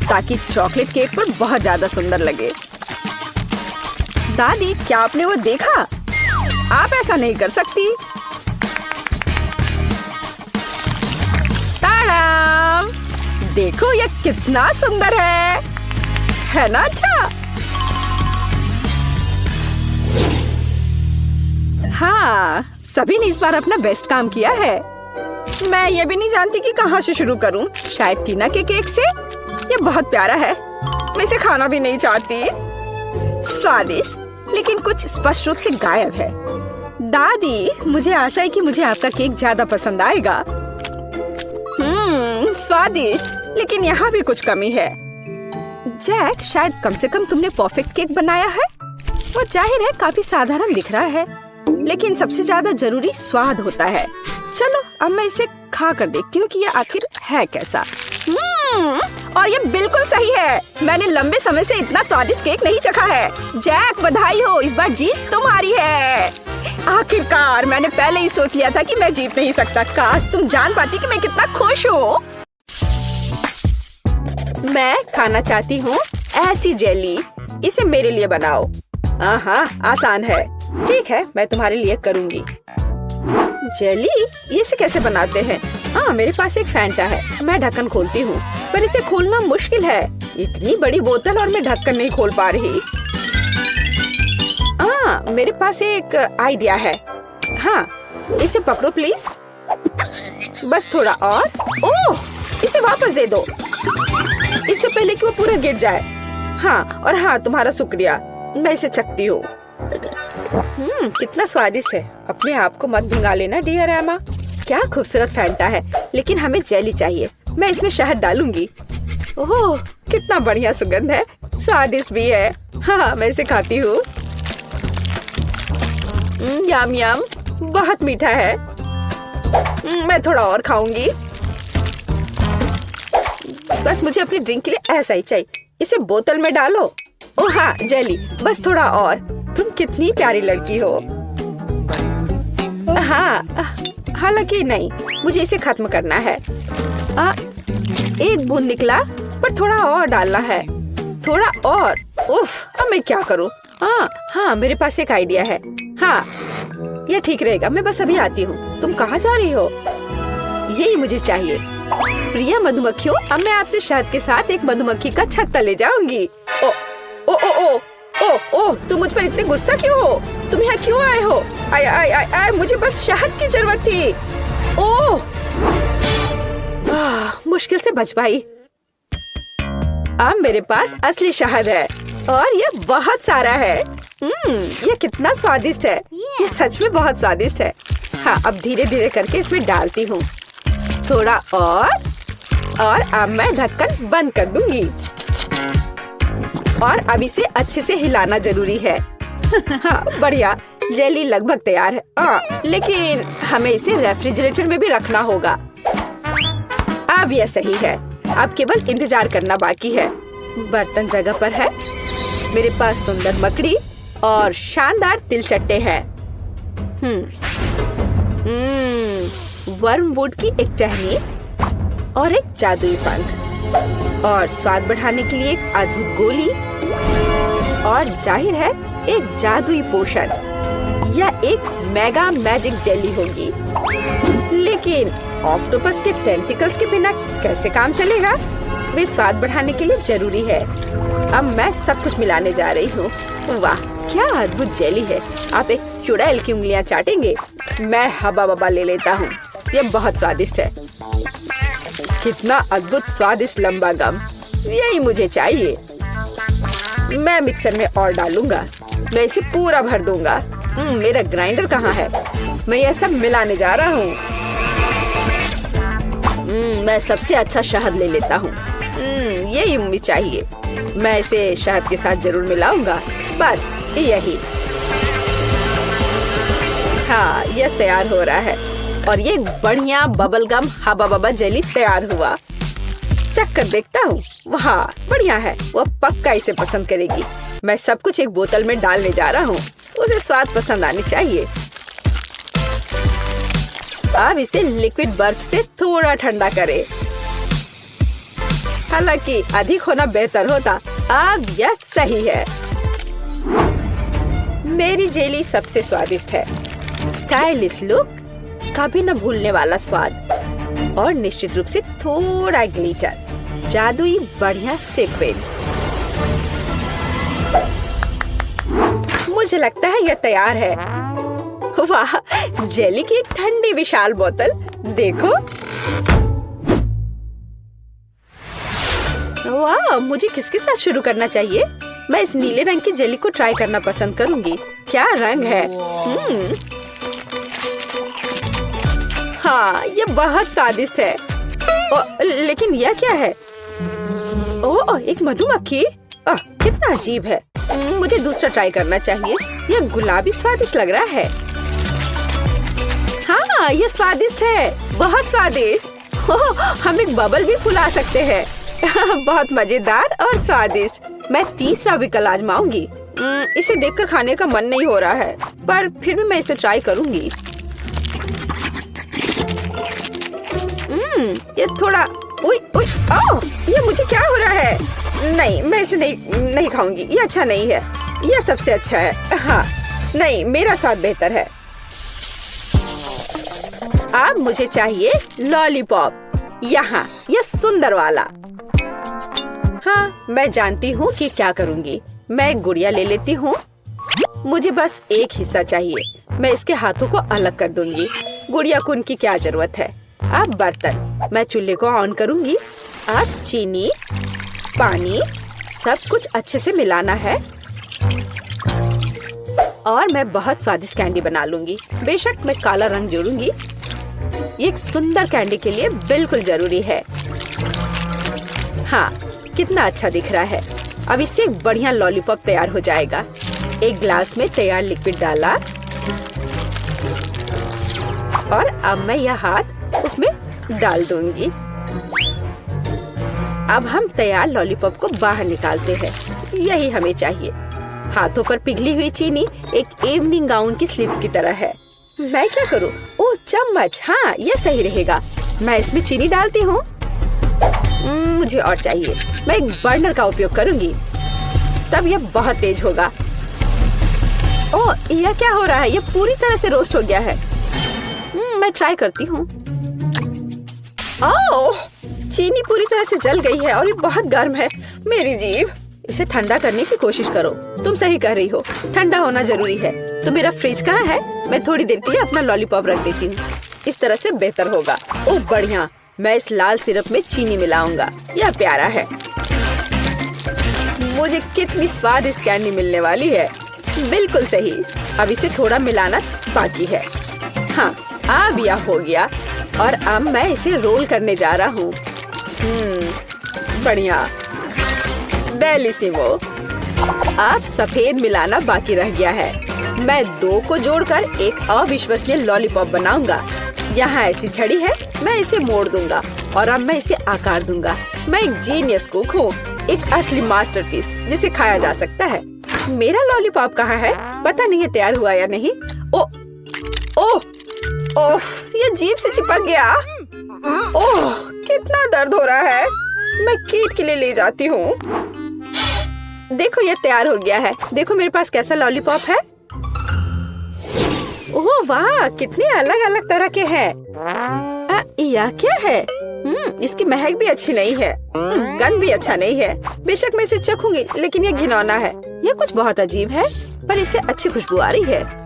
ताकि चॉकलेट केक पर बहुत ज्यादा सुंदर लगे। दादी, क्या आपने वो देखा? आप ऐसा नहीं कर सकती। ताड़ाम! देखो यह कितना सुंदर है ना? अच्छा, हाँ, सभी ने इस बार अपना बेस्ट काम किया है। मैं ये भी नहीं जानती कि कहाँ से शुरू करूं। शायद टीना के केक से। ये बहुत प्यारा है। मैं इसे खाना भी नहीं चाहती। स्वादिष्ट, लेकिन कुछ स्पष्ट रूप से गायब है। दादी, मुझे आशा है कि मुझे आपका केक ज्यादा पसंद आएगा। स्वादिष्ट, लेकिन यहाँ भी कुछ कमी है। जैक, शायद कम से कम तुमने परफेक्ट केक बनाया है। वो जाहिर है काफी साधारण दिख रहा है, लेकिन सबसे ज्यादा जरूरी स्वाद होता है। चलो अब मैं इसे खा कर देखती हूँ कि ये आखिर है कैसा। और ये बिल्कुल सही है। मैंने लंबे समय से इतना स्वादिष्ट केक नहीं चखा है। जैक, बधाई हो, इस बार जीत तुम्हारी है। आखिरकार, मैंने पहले ही सोच लिया था कि मैं जीत नहीं सकता। काश तुम जान पाती कि मैं कितना खुश हूँ। मैं खाना चाहती हूँ ऐसी जेली इसे मेरे लिए बनाओ। हाँ, आसान है। ठीक है, मैं तुम्हारे लिए करूँगी। जेली, ये इसे कैसे बनाते हैं? हाँ, मेरे पास एक फैंटा है। मैं ढक्कन खोलती हूँ, पर इसे खोलना मुश्किल है। इतनी बड़ी बोतल और मैं ढक्कन नहीं खोल पा रही। हाँ, मेरे पास एक आइडिया है। हाँ, इसे पकड़ो प्लीज। बस थोड़ा और। ओह, इसे वापस दे दो, इससे पहले कि वो पूरा गिर जाए। हाँ, और हाँ, तुम्हारा शुक्रिया। मैं इसे चखती हूँ। कितना स्वादिष्ट है। अपने आप को मत भिंगा लेना डियर एमा। क्या खूबसूरत फैंटा है, लेकिन हमें जेली चाहिए। मैं इसमें शहद डालूंगी। ओह, कितना बढ़िया सुगंध है, स्वादिष्ट भी है। हाँ, मैं इसे खाती हूँ। यम यम, बहुत मीठा है। मैं थोड़ा और खाऊंगी। बस मुझे अपनी ड्रिंक के लिए ऐसा ही चाहिए। इसे बोतल में डालो। ओह हाँ, जेली, बस थोड़ा और। तुम कितनी प्यारी लड़की हो। हाँ, हालांकि नहीं, मुझे इसे खत्म करना है। एक बूंद निकला, पर थोड़ा और डालना है। थोड़ा और। उफ, अब मैं क्या करूँ? हाँ, मेरे पास एक आइडिया है। हाँ, ये ठीक रहेगा। मैं बस अभी आती हूँ। तुम कहाँ जा रही हो? यही मुझे चाहिए। प्रिय मधुमक्खियों, अब मैं आपसे शहद के साथ एक मधुमक्खी का छत्ता ले जाऊंगी। ओ ओ ओ ओ ओ ओ, तुम मुझ पर इतने गुस्सा क्यों हो? तुम यहाँ क्यों आए हो? आय आय आय आय, मुझे बस शहद की जरूरत थी। ओह, मुश्किल से बच पाई। अब मेरे पास असली शहद है और ये बहुत सारा है। ये कितना स्वादिष्ट है। ये सच में बहुत स्वादिष्ट है। हाँ, अब धीरे धीरे करके इसमें डालती हूँ। थोड़ा और अब मैं ढक्कन बंद कर दूंगी। और अब इसे अच्छे से हिलाना जरूरी है। हाँ, बढ़िया, जेली लगभग तैयार है। लेकिन हमें इसे रेफ्रिजरेटर में भी रखना होगा। अब यह सही है। अब केवल इंतजार करना बाकी है। बर्तन जगह पर है। मेरे पास सुंदर मकड़ी और शानदार तिलचट्टे हैं। वर्मवुड की एक टहनी और एक जादुई पंख और स्वाद बढ़ाने के लिए एक अद्भुत गोली और जाहिर है एक जादुई पोशन या एक मेगा मैजिक जेली होगी। लेकिन ऑक्टोपस के टेंटिकल्स के बिना कैसे काम चलेगा? वे स्वाद बढ़ाने के लिए जरूरी है। अब मैं सब कुछ मिलाने जा रही हूँ। वाह, क्या अद्भुत जेली है। आप एक चुड़ैल की उंगलियां चाटेंगे। मैं हबा बबा ले लेता हूँ। ये बहुत स्वादिष्ट है। कितना अद्भुत स्वादिष्ट लंबा गम, यही मुझे चाहिए। मैं मिक्सर में और डालूंगा। मैं इसे पूरा भर दूंगा। मेरा ग्राइंडर कहाँ है? मैं ये सब मिलाने जा रहा हूँ। मैं सबसे अच्छा शहद ले लेता हूँ। यही मुझे चाहिए। मैं इसे शहद के साथ जरूर मिलाऊंगा। बस यही। हाँ, यह तैयार हो रहा है और ये बढ़िया बबल गम हबा बबा जेली तैयार हुआ। चख कर देखता हूँ। वाह, बढ़िया है। वो पक्का इसे पसंद करेगी। मैं सब कुछ एक बोतल में डालने जा रहा हूँ। उसे स्वाद पसंद आनी चाहिए। अब इसे लिक्विड बर्फ से थोड़ा ठंडा करें। हालांकि अधिक होना बेहतर होता। अब यह सही है। मेरी जेली सबसे स्वादिष्ट है। स्टाइलिश लुक, कभी न भूलने वाला स्वाद और निश्चित रूप से थोड़ा ग्लिटर, जादुई बढ़िया सीक्वेंस। मुझे लगता है यह तैयार है। वाह, जेली की एक ठंडी विशाल बोतल देखो। वाह, मुझे किसके साथ शुरू करना चाहिए? मैं इस नीले रंग की जेली को ट्राई करना पसंद करूंगी। क्या रंग है। हाँ, ये बहुत स्वादिष्ट है। लेकिन यह क्या है? ओह, एक मधुमक्खी। कितना अजीब है। मुझे दूसरा ट्राई करना चाहिए। यह गुलाबी स्वादिष्ट लग रहा है। हाँ, ये स्वादिष्ट है, बहुत स्वादिष्ट। हम एक बबल भी फुला सकते हैं। बहुत मजेदार और स्वादिष्ट। मैं तीसरा विकल्प आजमाऊंगी। इसे देखकर खाने का मन नहीं हो रहा है, पर फिर भी मैं इसे ट्राई करूंगी। ये थोड़ा ये मुझे क्या हो रहा है? नहीं, मैं इसे नहीं खाऊंगी। ये अच्छा नहीं है। ये सबसे अच्छा है। हाँ, नहीं, मेरा स्वाद बेहतर है। अब मुझे चाहिए लॉलीपॉप। यहाँ, ये सुंदर वाला। हाँ, मैं जानती हूँ कि क्या करूँगी। मैं एक गुड़िया ले लेती हूँ। मुझे बस एक हिस्सा चाहिए। मैं इसके हाथों को अलग कर दूंगी। गुड़िया को उनकी क्या जरूरत है। अब बर्तन। मैं चूल्हे को ऑन करूँगी। अब चीनी, पानी, सब कुछ अच्छे से मिलाना है और मैं बहुत स्वादिष्ट कैंडी बना लूंगी। बेशक मैं काला रंग जोड़ूंगी। ये एक सुंदर कैंडी के लिए बिल्कुल जरूरी है। हाँ, कितना अच्छा दिख रहा है। अब इससे एक बढ़िया लॉलीपॉप तैयार हो जाएगा। एक ग्लास में तैयार लिक्विड डाला और अब मैं यह हाथ उसमें डाल दूंगी। अब हम तैयार लॉलीपॉप को बाहर निकालते हैं। यही हमें चाहिए। हाथों पर पिघली हुई चीनी एक इवनिंग गाउन की स्लीव्स की तरह है। मैं क्या करूं? ओह, चम्मच। हाँ, ये सही रहेगा। मैं इसमें चीनी डालती हूँ। मुझे और चाहिए। मैं एक बर्नर का उपयोग करूंगी, तब यह बहुत तेज होगा। ओह, यह क्या हो रहा है? यह पूरी तरह से रोस्ट हो गया है। मैं ट्राई करती हूँ। ओह, चीनी पूरी तरह से जल गई है और ये बहुत गर्म है। मेरी जीभ। इसे ठंडा करने की कोशिश करो। तुम सही कह रही हो, ठंडा होना जरूरी है। तो मेरा फ्रिज कहाँ है? मैं थोड़ी देर के लिए अपना लॉलीपॉप रख देती हूँ। इस तरह से बेहतर होगा। ओह, बढ़िया। मैं इस लाल सिरप में चीनी मिलाऊंगा। यह प्यारा है। मुझे कितनी स्वादिष्ट कैंडी मिलने वाली है। बिल्कुल सही। अब इसे थोड़ा मिलाना बाकी है। हाँ, अब यह हो गया और अब मैं इसे रोल करने जा रहा हूँ। बढ़िया, बेलिसिमो। अब सफेद मिलाना बाकी रह गया है। मैं दो को जोड़कर एक अविश्वसनीय लॉलीपॉप बनाऊंगा। यहाँ ऐसी छड़ी है, मैं इसे मोड़ दूंगा और अब मैं इसे आकार दूंगा। मैं एक जीनियस कुक हूँ, एक असली मास्टरपीस जिसे खाया जा सकता है। मेरा लॉलीपॉप कहाँ है? पता नहीं है तैयार हुआ या नहीं। ओह, ये जीभ से चिपक गया। ओह, कितना दर्द हो रहा है। मैं कीट के लिए ले जाती हूँ। देखो, ये तैयार हो गया है। देखो मेरे पास कैसा लॉलीपॉप है। ओह वाह, कितने अलग अलग तरह के हैं। यह क्या है? इसकी महक भी अच्छी नहीं है। गंध भी अच्छा नहीं है। बेशक मैं इसे चखूंगी, लेकिन ये घिनौना है। यह कुछ बहुत अजीब है, पर इससे अच्छी खुशबू आ रही है।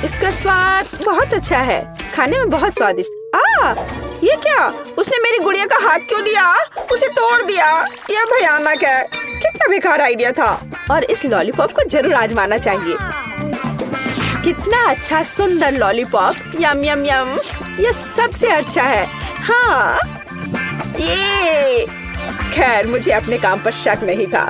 इसका स्वाद बहुत अच्छा है। खाने में बहुत स्वादिष्ट। ये क्या? उसने मेरी गुड़िया का हाथ क्यों लिया? उसे तोड़ दिया। यह भयानक है। कितना बेकार आइडिया था। और इस लॉलीपॉप को जरूर आजमाना चाहिए। कितना अच्छा सुंदर लॉलीपॉप। यम यम यम। यह सबसे अच्छा है। हाँ, ये। खैर, मुझे अपने काम पर शक नहीं था।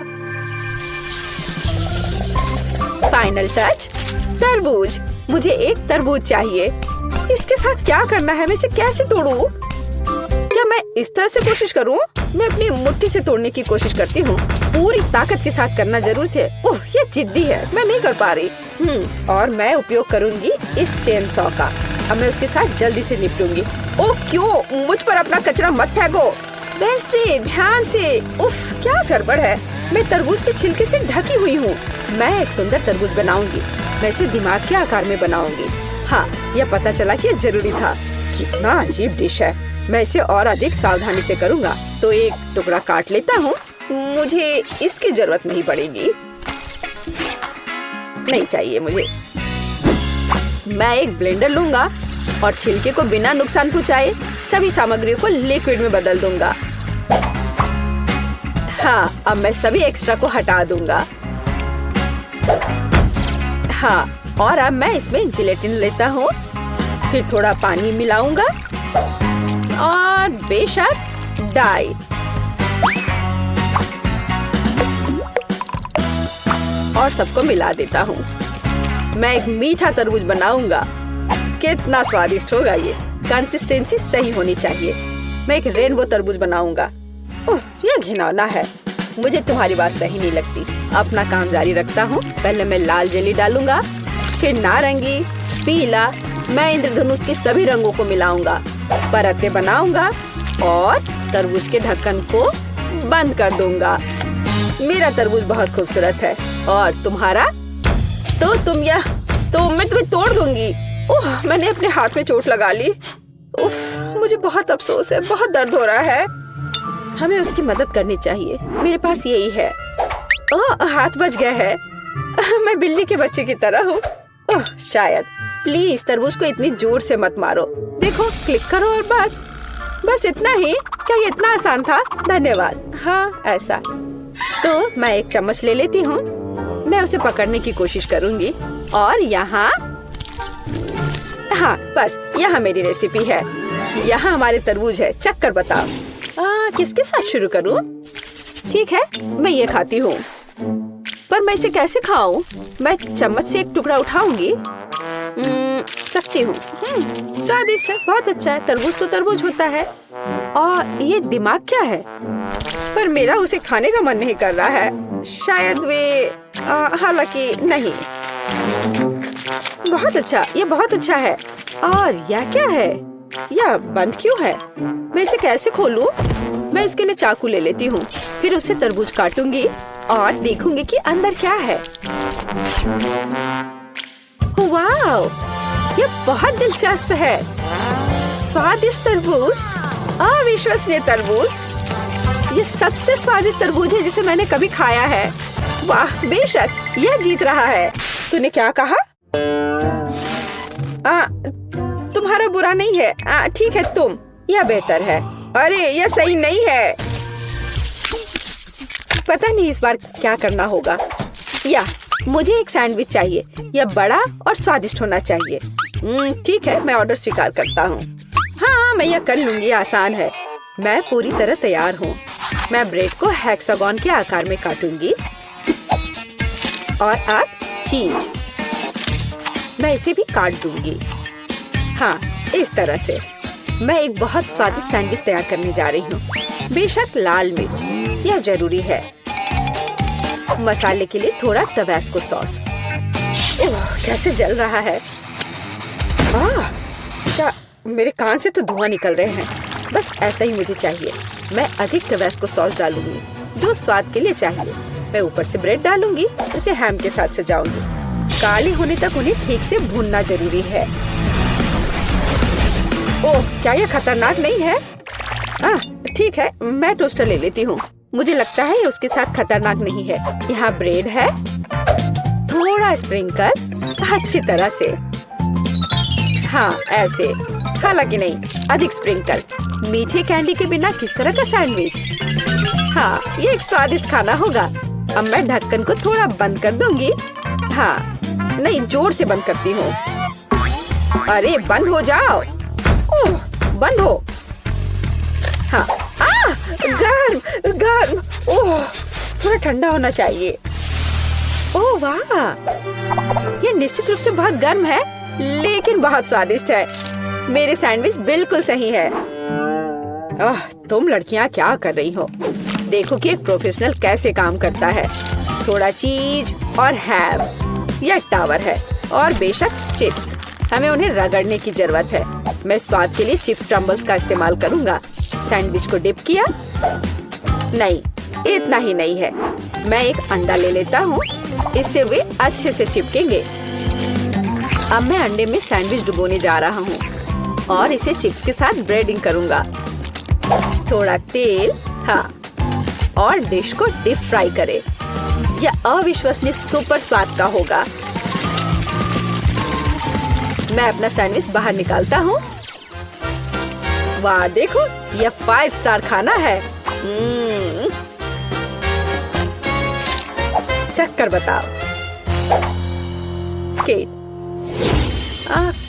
फाइनल टच, तरबूज। मुझे एक तरबूज चाहिए। इसके साथ क्या करना है? मैं इसे कैसे तोड़ूं? क्या मैं इस तरह से कोशिश करूं? मैं अपनी मुट्ठी से तोड़ने की कोशिश करती हूँ। पूरी ताकत के साथ करना जरूर थे। ओह, ये जिद्दी है। मैं नहीं कर पा रही। और मैं उपयोग करूंगी इस चेन सॉ का। अब मैं उसके साथ जल्दी से निपटूंगी। ओह, क्यों? मुझ पर अपना कचरा मत फेंको। बेस्टी, ध्यान से। उफ, क्या गड़बड़ है। मैं तरबूज के छिलके से ढकी हुई हूँ। मैं एक सुंदर तरबूज बनाऊंगी। मैं इसे दिमाग के आकार में बनाऊंगी। हाँ, यह पता चला कि यह जरूरी था। कितना अजीब डिश है। मैं इसे और अधिक सावधानी से करूँगा। तो एक टुकड़ा काट लेता हूँ। मुझे इसकी जरूरत नहीं पड़ेगी। नहीं चाहिए मुझे। मैं एक ब्लेंडर लूंगा और छिलके को बिना नुकसान पहुँचाए सभी सामग्रियों को लिक्विड में बदल दूंगा। हाँ, अब मैं सभी एक्स्ट्रा को हटा दूंगा। हाँ, और अब मैं इसमें जिलेटिन लेता हूँ। फिर थोड़ा पानी मिलाऊंगा और बेशक डाई। और सबको मिला देता हूँ। मैं एक मीठा तरबूज बनाऊंगा। कितना स्वादिष्ट होगा ये। कंसिस्टेंसी सही होनी चाहिए। मैं एक रेनबो तरबूज बनाऊंगा। ओह, यह घिनौना है। मुझे तुम्हारी बात सही नहीं लगती। अपना काम जारी रखता हूँ। पहले मैं लाल जेली डालूंगा, फिर नारंगी, पीला। मैं इंद्रधनुष के सभी रंगों को मिलाऊंगा, परतें बनाऊंगा और तरबूज के ढक्कन को बंद कर दूंगा। मेरा तरबूज बहुत खूबसूरत है और तुम्हारा? तो मैं तुम्हें तोड़ दूंगी। ओह, मैंने अपने हाथ में चोट लगा ली। उफ, मुझे बहुत अफसोस है, बहुत दर्द हो रहा है। हमें उसकी मदद करनी चाहिए। मेरे पास यही है। ओह, हाथ बच गया है। मैं बिल्ली के बच्चे की तरह हूँ। ओह, शायद। प्लीज तरबूज को इतनी जोर से मत मारो। देखो, क्लिक करो और बस इतना ही। क्या ये इतना आसान था? धन्यवाद। हाँ, ऐसा। तो मैं एक चम्मच ले लेती हूँ। मैं उसे पकड़ने की कोशिश करूंगी और यहाँ, हाँ, बस यहाँ मेरी रेसिपी है। यहाँ हमारे तरबूज है। चख कर बताओ। किसके साथ शुरू करूँ? ठीक है, मैं ये खाती हूँ। पर मैं इसे कैसे खाऊं? मैं चम्मच से एक टुकड़ा उठाऊंगी। चखती हूँ। स्वादिष्ट है, बहुत अच्छा है। तरबूज तो तरबूज होता है। और ये दिमाग क्या है? पर मेरा उसे खाने का मन नहीं कर रहा है। शायद वे, हालांकि नहीं। बहुत अच्छा, ये बहुत अच्छा है। और यह क्या है? यह बंद क्यों है? मैं इसे कैसे खोलूं? मैं इसके लिए चाकू ले लेती हूँ। फिर उसे तरबूज काटूंगी और देखूंगी कि अंदर क्या है। वाव, ये बहुत दिलचस्प है। स्वादिष्ट तरबूज, अविश्वसनीय तरबूज। ये सबसे स्वादिष्ट तरबूज है जिसे मैंने कभी खाया है। वाह, बेशक यह जीत रहा है। तूने क्या कहा? तुम्हारा बुरा नहीं है। ठीक है, तुम। यह बेहतर है। अरे, यह सही नहीं है। पता नहीं इस बार क्या करना होगा। या मुझे एक सैंडविच चाहिए। यह बड़ा और स्वादिष्ट होना चाहिए। ठीक है, मैं ऑर्डर स्वीकार करता हूँ। हाँ, मैं यह कर लूंगी। आसान है। मैं पूरी तरह तैयार हूँ। मैं ब्रेड को हेक्सागोन के आकार में काटूंगी और अब चीज। मैं इसे भी काट दूंगी। हाँ, इस तरह से मैं एक बहुत स्वादिष्ट सैंडविच तैयार करने जा रही हूँ। बेशक लाल मिर्च, यह जरूरी है। मसाले के लिए थोड़ा टबास्को सॉस। कैसे जल रहा है। क्या मेरे कान से तो धुआं निकल रहे हैं। बस ऐसा ही मुझे चाहिए। मैं अधिक टबास्को सॉस डालूंगी, जो स्वाद के लिए चाहिए। मैं ऊपर से ब्रेड डालूंगी। इसे हैम के साथ सजाऊंगी। काले होने तक उन्हें ठीक से भूनना जरूरी है। ओह, क्या यह खतरनाक नहीं है? ठीक है, मैं टोस्टर ले लेती हूँ। मुझे लगता है ये उसके साथ खतरनाक नहीं है। यहाँ ब्रेड है, थोड़ा स्प्रिंकल, अच्छी तरह से। हाँ, ऐसे। हालांकि नहीं, अधिक स्प्रिंकल। मीठे कैंडी के बिना किस तरह का सैंडविच? हाँ, ये एक स्वादिष्ट खाना होगा। अब मैं ढक्कन को थोड़ा बंद कर दूंगी। हाँ, नहीं, जोर से बंद करती हूँ। अरे, बंद हो जाओ। ओह, बंद हो। हाँ, गर्म गर्म। ओह, थोड़ा ठंडा होना चाहिए। ओह वाह, ये निश्चित रूप से बहुत गर्म है, लेकिन बहुत स्वादिष्ट है। मेरे सैंडविच बिल्कुल सही है। तुम लड़कियां क्या कर रही हो? देखो कि एक प्रोफेशनल कैसे काम करता है। थोड़ा चीज और हैम, यह टावर है। और बेशक चिप्स, हमें उन्हें रगड़ने की जरूरत है। मैं स्वाद के लिए चिप्स क्रम्बल्स का इस्तेमाल करूंगा। सैंडविच को डिप किया। नहीं, इतना ही नहीं है। मैं एक अंडा ले लेता हूँ। इससे वे अच्छे से चिपकेंगे। अब मैं अंडे में सैंडविच डुबोने जा रहा हूँ और इसे चिप्स के साथ ब्रेडिंग करूंगा। थोड़ा तेल, हाँ, और डिश को डीप फ्राई करें। यह अविश्वसनीय सुपर स्वाद का होगा। मैं अपना सैंडविच बाहर निकालता हूँ। वाह, देखो, यह 5 स्टार खाना है। चख कर बताओ। केट,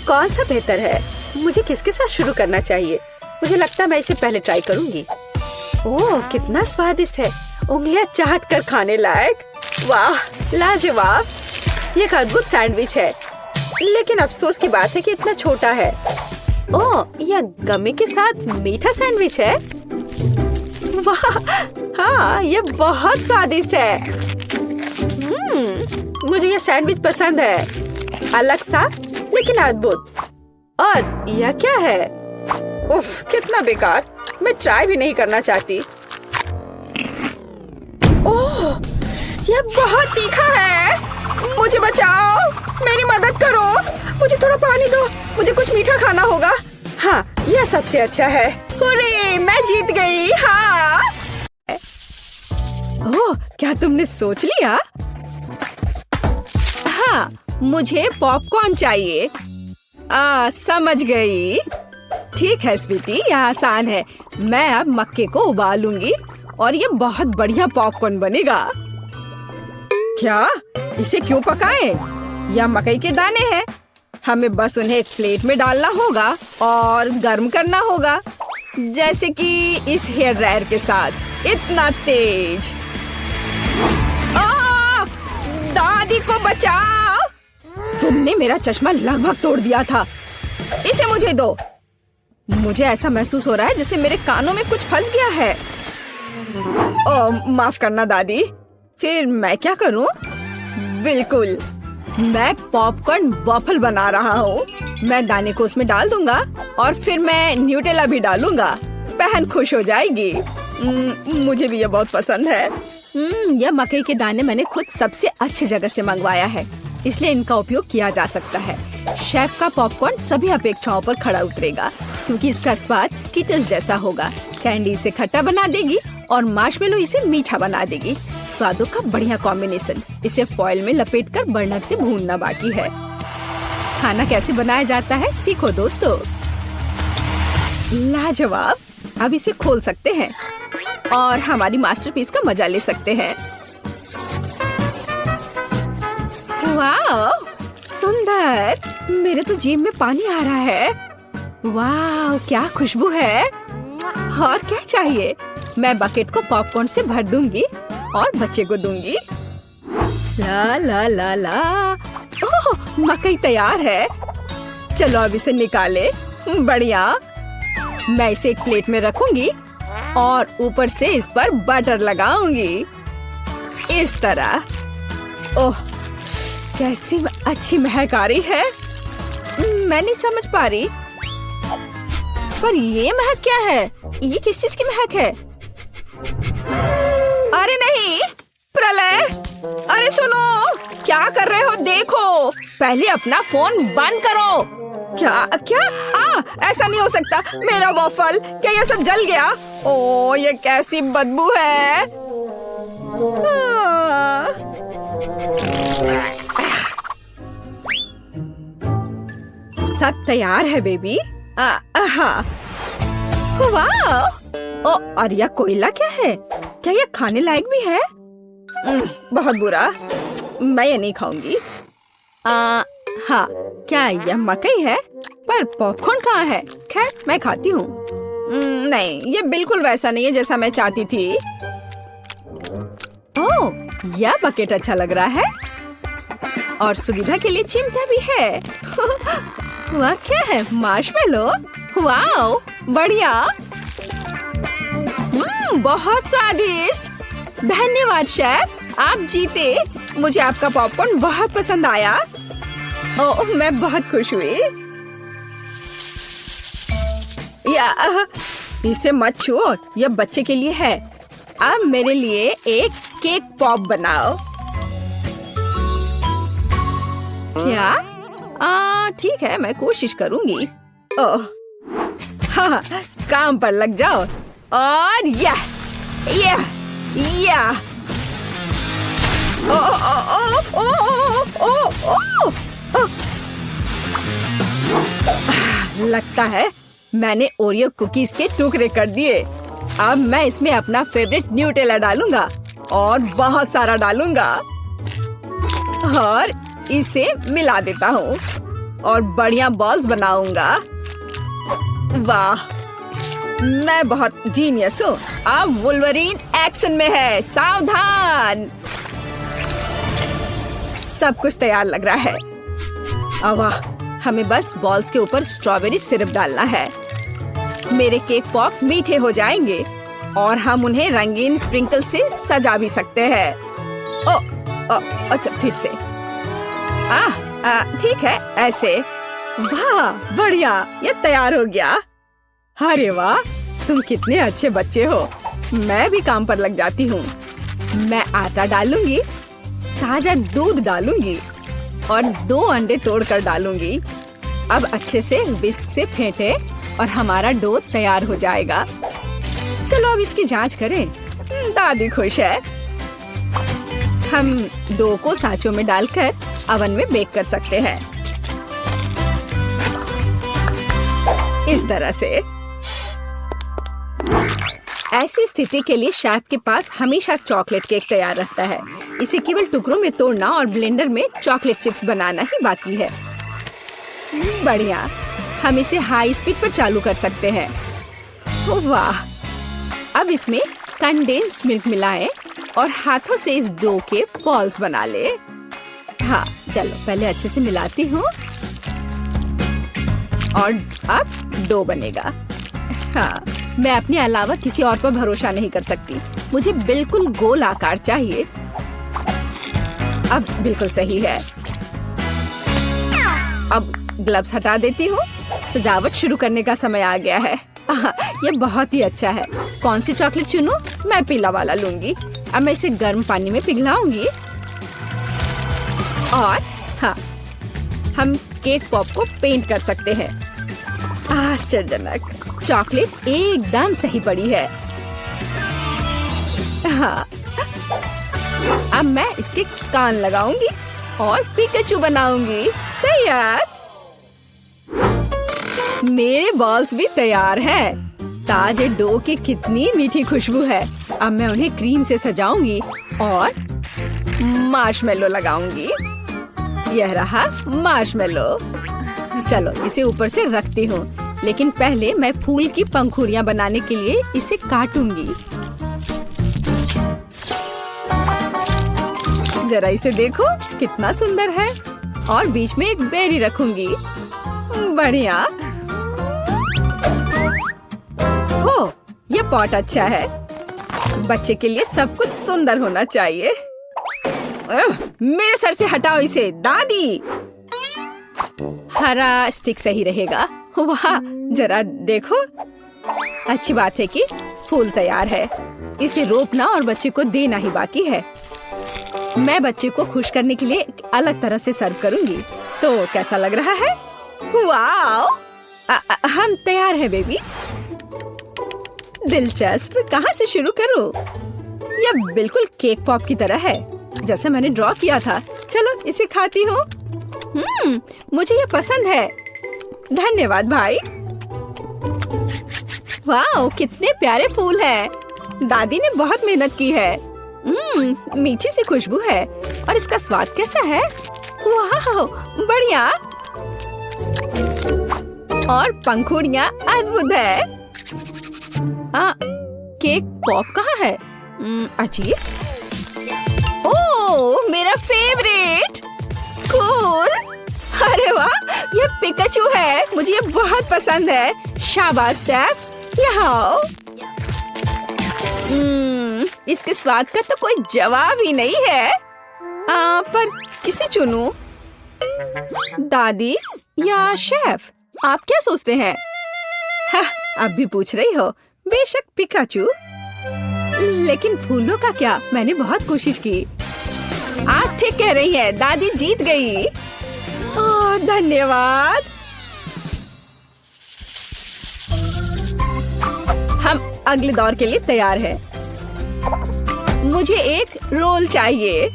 कौन सा बेहतर है? मुझे किसके साथ शुरू करना चाहिए? मुझे लगता है मैं इसे पहले ट्राई करूंगी। ओह, कितना स्वादिष्ट है। उंगलियां चाट कर खाने लायक। वाह, लाजवाब। ये एक अद्भुत सैंडविच है, लेकिन अफसोस की बात है कि इतना छोटा है। ओह, यह गमी के साथ मीठा सैंडविच है। वाह, हाँ, यह बहुत स्वादिष्ट है। मुझे यह सैंडविच पसंद है। अलग सा, लेकिन अद्भुत। और यह क्या है? उफ, कितना बेकार। मैं ट्राई भी नहीं करना चाहती। ये बहुत तीखा है। मुझे बचाओ, मेरी मदद करो, मुझे थोड़ा पानी दो, मुझे कुछ मीठा खाना होगा। हाँ, यह सबसे अच्छा है। हुर्रे, मैं जीत गई। हाँ। ओह, क्या तुमने सोच लिया? हाँ, मुझे पॉपकॉर्न चाहिए। समझ गई। ठीक है स्वीटी, यह आसान है। मैं अब मक्के को उबालूंगी और ये बहुत बढ़िया पॉपकॉर्न बनेगा। क्या? इसे क्यों पकाएं? यह मकई के दाने हैं। हमें बस उन्हें एक प्लेट में डालना होगा और गर्म करना होगा, जैसे कि इस हेयर ड्रायर के साथ। इतना तेज। दादी को बचाओ! तुमने मेरा चश्मा लगभग तोड़ दिया था। इसे मुझे दो। मुझे ऐसा महसूस हो रहा है जैसे मेरे कानों में कुछ फंस गया है। माफ करना दादी। फिर मैं क्या करूं? बिल्कुल, मैं पॉपकॉर्न वॉफल बना रहा हूँ। मैं दाने को उसमें डाल दूंगा और फिर मैं न्यूटेला भी डालूंगा। बहन खुश हो जाएगी। मुझे भी ये बहुत पसंद है। यह मकई के दाने मैंने खुद सबसे अच्छी जगह से मंगवाया है, इसलिए इनका उपयोग किया जा सकता है। शेफ का पॉपकॉर्न सभी अपेक्षाओं पर खरा उतरेगा, क्योंकि इसका स्वाद स्किटल्स जैसा होगा। कैंडी इसे खट्टा बना देगी और मार्शमेलो इसे मीठा बना देगी। स्वादों का बढ़िया कॉम्बिनेशन। इसे फॉइल में लपेटकर बर्नर से भूनना बाकी है। खाना कैसे बनाया जाता है सीखो दोस्तों। लाजवाब। अब इसे खोल सकते हैं और हमारी मास्टरपीस का मजा ले सकते हैं। वाह, सुंदर। मेरे तो जीभ में पानी आ रहा है। वाह, क्या खुशबू है। और क्या चाहिए? मैं बकेट को पॉपकॉर्न से भर दूंगी और बच्चे को दूंगी। ला ला ला ला। ओह, मकई तैयार है। चलो अब इसे निकाले। बढ़िया। मैं इसे एक प्लेट में रखूंगी और ऊपर से इस पर बटर लगाऊंगी, इस तरह। ओह, कैसी अच्छी महक आ रही है। मैं नहीं समझ पा रही, पर ये महक क्या है? ये किस चीज की महक है? अरे नहीं, प्रलय! अरे सुनो, क्या कर रहे हो? देखो, पहले अपना फोन बंद करो। क्या क्या? ऐसा नहीं हो सकता। मेरा वॉफल, क्या ये सब जल गया? ओ, ये कैसी बदबू है। सब तैयार है बेबी। हाँ। वाह! ओ, और यह कोयला क्या है? क्या यह खाने लायक भी है? बहुत बुरा। मैं ये नहीं खाऊंगी। हाँ, क्या यह मकई है? पर पॉपकॉर्न कहाँ है? खैर, मैं खाती हूँ। नहीं, ये बिल्कुल वैसा नहीं है जैसा मैं चाहती थी। ओह, यह बकेट अच्छा लग रहा है और सुविधा के लिए चिमटा भी है। वह क्या है? मार्शमेलो? वाओ, बढ़िया। बहुत स्वादिष्ट। धन्यवाद शेफ, आप जीते। मुझे आपका पॉपकॉर्न बहुत पसंद आया। ओह, मैं बहुत खुश हुई। इसे मत छुओ, यह बच्चे के लिए है। अब मेरे लिए एक केक पॉप बनाओ। क्या? ठीक है, मैं कोशिश करूंगी। ओह, हाँ, काम पर लग जाओ। और यह ओ ओ ओ ओ ओ ओ ओ। लगता है मैंने ओरियो कुकीज के टुकड़े कर दिए। अब मैं इसमें अपना फेवरेट न्यूटेला डालूंगा और बहुत सारा डालूंगा और इसे मिला देता हूँ और बढ़िया बॉल्स बनाऊंगा। वाह, मैं बहुत जीनियस हूँ। अब वुल्वरीन एक्शन में है, सावधान। सब कुछ तैयार लग रहा है। वाह, हमें बस बॉल्स के ऊपर स्ट्रॉबेरी सिरप डालना है। मेरे केक पॉप मीठे हो जाएंगे और हम उन्हें रंगीन स्प्रिंकल से सजा भी सकते हैं। अच्छा, फिर से। ठीक है, ऐसे। वाह, बढ़िया, ये तैयार हो गया। अरे वाह, तुम कितने अच्छे बच्चे हो। मैं भी काम पर लग जाती हूँ। मैं आटा डालूंगी ताजा दूध डालूंगी और 2 अंडे तोड़कर डालूंगी। अब अच्छे से विस्क से फेंटे और हमारा डो तैयार हो जाएगा। चलो अब इसकी जांच करें। दादी खुश है। हम डो को सांचों में डालकर अवन में बेक कर सकते हैं, इस तरह से। ऐसी स्थिति के लिए शेफ के पास हमेशा चॉकलेट केक तैयार रहता है। इसे केवल टुकड़ों में तोड़ना और ब्लेंडर में चॉकलेट चिप्स बनाना ही बाकी है। बढ़िया, हम इसे हाई स्पीड पर चालू कर सकते हैं। वाह! अब इसमें कंडेंस्ड मिल्क मिलाएं और हाथों से इस डो के बॉल्स बना ले। हाँ, चलो पहले अच्छे से मिलाती हूँ और अब डो बनेगा। हाँ, मैं अपने अलावा किसी और पर भरोसा नहीं कर सकती। मुझे बिल्कुल गोल आकार चाहिए। अब बिल्कुल सही है। अब ग्लव्स हटा देती हूँ। सजावट शुरू करने का समय आ गया है। यह बहुत ही अच्छा है। कौन सी चॉकलेट चुनूं? मैं पीला वाला लूंगी। अब मैं इसे गर्म पानी में पिघलाऊंगी और हाँ, हम केक पॉप को पेंट कर सकते हैं। आश्चर्यजनक, चॉकलेट एकदम सही पड़ी है। हाँ, अब मैं इसके कान लगाऊंगी और पिकाचू बनाऊंगी। तैयार। मेरे बॉल्स भी तैयार हैं। ताजे डो की कितनी मीठी खुशबू है। अब मैं उन्हें क्रीम से सजाऊंगी और मार्शमेलो लगाऊंगी। यह रहा मार्शमेलो। चलो इसे ऊपर से रखती हूँ, लेकिन पहले मैं फूल की पंखुड़ियाँ बनाने के लिए इसे काटूंगी। जरा इसे देखो, कितना सुंदर है। और बीच में एक बेरी रखूंगी। बढ़िया। हो, यह पॉट अच्छा है। बच्चे के लिए सब कुछ सुंदर होना चाहिए। मेरे सर से हटाओ इसे, दादी। हरा स्टिक सही रहेगा। वाह, जरा देखो। अच्छी बात है कि फूल तैयार है। इसे रोपना और बच्चे को देना ही बाकी है। मैं बच्चे को खुश करने के लिए एक अलग तरह से सर्व करूंगी। तो कैसा लग रहा है? वाओ! हम तैयार हैं बेबी। दिलचस्प, कहाँ से शुरू करूं? यह बिल्कुल केक पॉप की तरह है, जैसे मैंने ड्रॉ किया था। चलो इसे खाती हूँ। मुझे यह पसंद है। धन्यवाद भाई। वाओ, कितने प्यारे फूल हैं। दादी ने बहुत मेहनत की है। मीठी सी खुशबू है और इसका स्वाद कैसा है? वाह, बढ़िया। और पंखुड़ियाँ अद्भुत है। केक पॉप कहाँ है? अजीब। ओह, मेरा फेवरेट। कूल। अरे वाह, यह पिकाचू है। मुझे ये बहुत पसंद है। शाबाश शेफ। यहाँ आओ। इसके स्वाद का तो कोई जवाब ही नहीं है। पर किसे चुनूं? दादी या शेफ? आप क्या सोचते हैं? अब भी पूछ रही हो? बेशक पिकाचू। लेकिन फूलों का क्या? मैंने बहुत कोशिश की। आप ठीक कह रही हैं, दादी जीत गई। धन्यवाद। हम अगले दौर के लिए तैयार हैं। मुझे एक रोल चाहिए।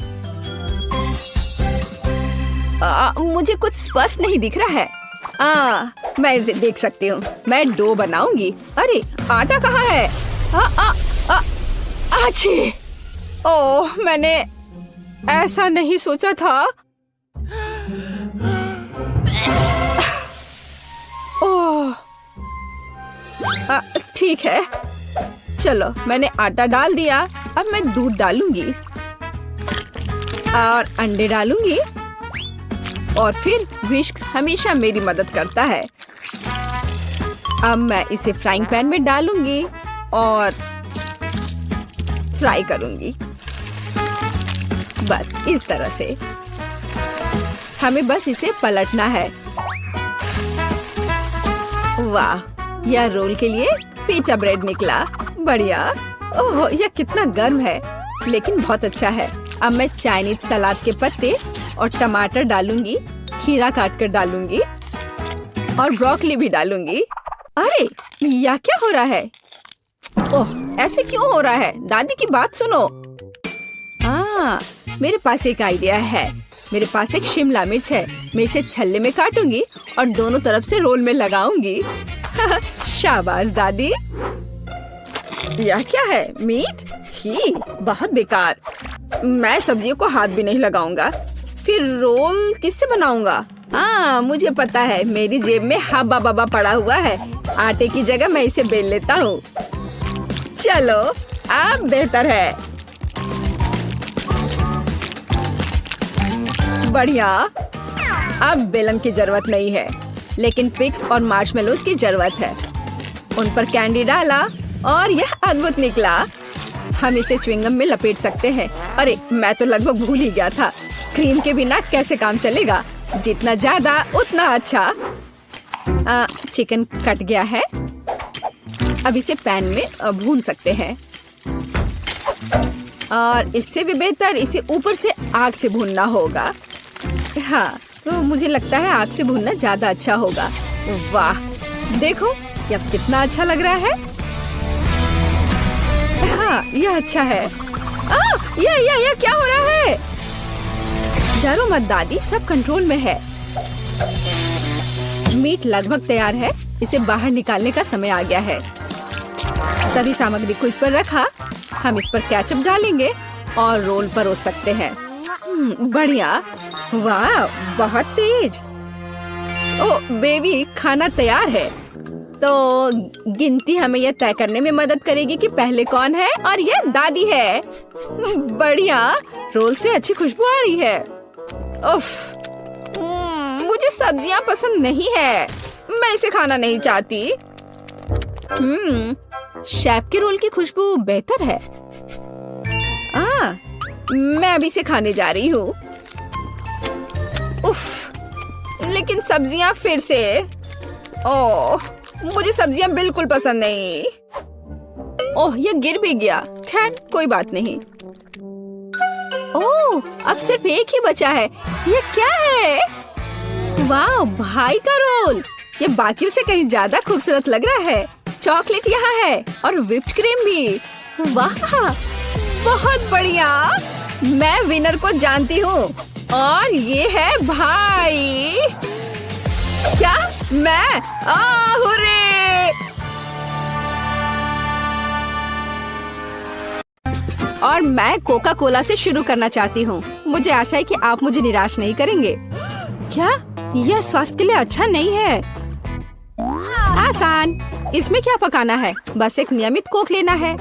मुझे कुछ स्पष्ट नहीं दिख रहा है। मैं इसे देख सकती हूँ। मैं डो बनाऊंगी। अरे आटा कहाँ है? आछी! ओह, मैंने ऐसा नहीं सोचा था। ओह, ठीक है। चलो, मैंने आटा डाल दिया। अब मैं दूध डालूंगी और अंडे डालूंगी और फिर विस्क हमेशा मेरी मदद करता है। अब मैं इसे फ्राइंग पैन में डालूंगी और फ्राई करूंगी। बस इस तरह से। हमें बस इसे पलटना है। वाह, यह रोल के लिए पिज़्ज़ा ब्रेड निकला। बढ़िया। ओह, यह कितना गर्म है, लेकिन बहुत अच्छा है। अब मैं चाइनीज सलाद के पत्ते और टमाटर डालूंगी, खीरा काट कर डालूंगी और ब्रोकली भी डालूंगी। अरे यह क्या हो रहा है? ओह, ऐसे क्यों हो रहा है? दादी की बात सुनो। मेरे पास एक आइडिया है। मेरे पास एक शिमला मिर्च है। मैं इसे छल्ले में काटूंगी और दोनों तरफ से रोल में लगाऊंगी। शाबाश दादी। यह क्या है? मीट? छी, बहुत बेकार। मैं सब्जियों को हाथ भी नहीं लगाऊंगा। फिर रोल किससे बनाऊंगा? मुझे पता है, मेरी जेब में हब्बा बब्बा पड़ा हुआ है। आटे की जगह मैं इसे बेल लेता हूँ। चलो, अब बेहतर है। बढ़िया। अब बेलन की जरूरत नहीं है, लेकिन पिग्स और मार्शमेलोज की जरूरत है। उन पर कैंडी डाला और यह अद्भुत निकला। हम इसे च्युइंगम में लपेट सकते हैं। अरे मैं तो लगभग भूल ही गया था। क्रीम के बिना कैसे काम चलेगा? जितना ज्यादा उतना अच्छा। चिकन कट गया है। अब इसे पैन में भून सकते हैं और इससे भी बेहतर इसे ऊपर से आग से भूनना होगा। हाँ, तो मुझे लगता है आग से भूनना ज्यादा अच्छा होगा। वाह, देखो यह कितना अच्छा लग रहा है। हाँ, यह अच्छा है। यह क्या हो रहा है? डरो मत दादी, सब कंट्रोल में है। मीट लगभग तैयार है। इसे बाहर निकालने का समय आ गया है। सभी सामग्री को इस पर रखा। हम इस पर केचप डालेंगे और रोल परोस सकते हैं। बढ़िया। वाह, बहुत तेज। ओह बेबी, खाना तैयार है। तो गिनती हमें यह तय करने में मदद करेगी कि पहले कौन है, और यह दादी है। बढ़िया, रोल से अच्छी खुशबू आ रही है। उफ, मुझे सब्जियां पसंद नहीं है। मैं इसे खाना नहीं चाहती। शेफ के रोल की खुशबू बेहतर है। मैं अभी इसे खाने जा रही हूँ। उफ, लेकिन सब्जियां फिर से। ओह, मुझे सब्जियां बिल्कुल पसंद नहीं। ओह, ये गिर भी गया। खैर, कोई बात नहीं। ओह, अब सिर्फ एक ही बचा है। ये क्या है? वाह, भाई का रोल। ये बाकियों से कहीं ज्यादा खूबसूरत लग रहा है। चॉकलेट यहाँ है और व्हिप्ड क्रीम भी। वाह, बहुत बढ़िया। मैं विनर को जानती हूँ और ये है भाई। क्या? मैं? हुर्रे! और मैं कोका कोला से शुरू करना चाहती हूँ। मुझे आशा है कि आप मुझे निराश नहीं करेंगे। क्या? यह स्वास्थ्य के लिए अच्छा नहीं है। आसान। इसमें क्या पकाना है? बस एक नियमित कोक लेना है।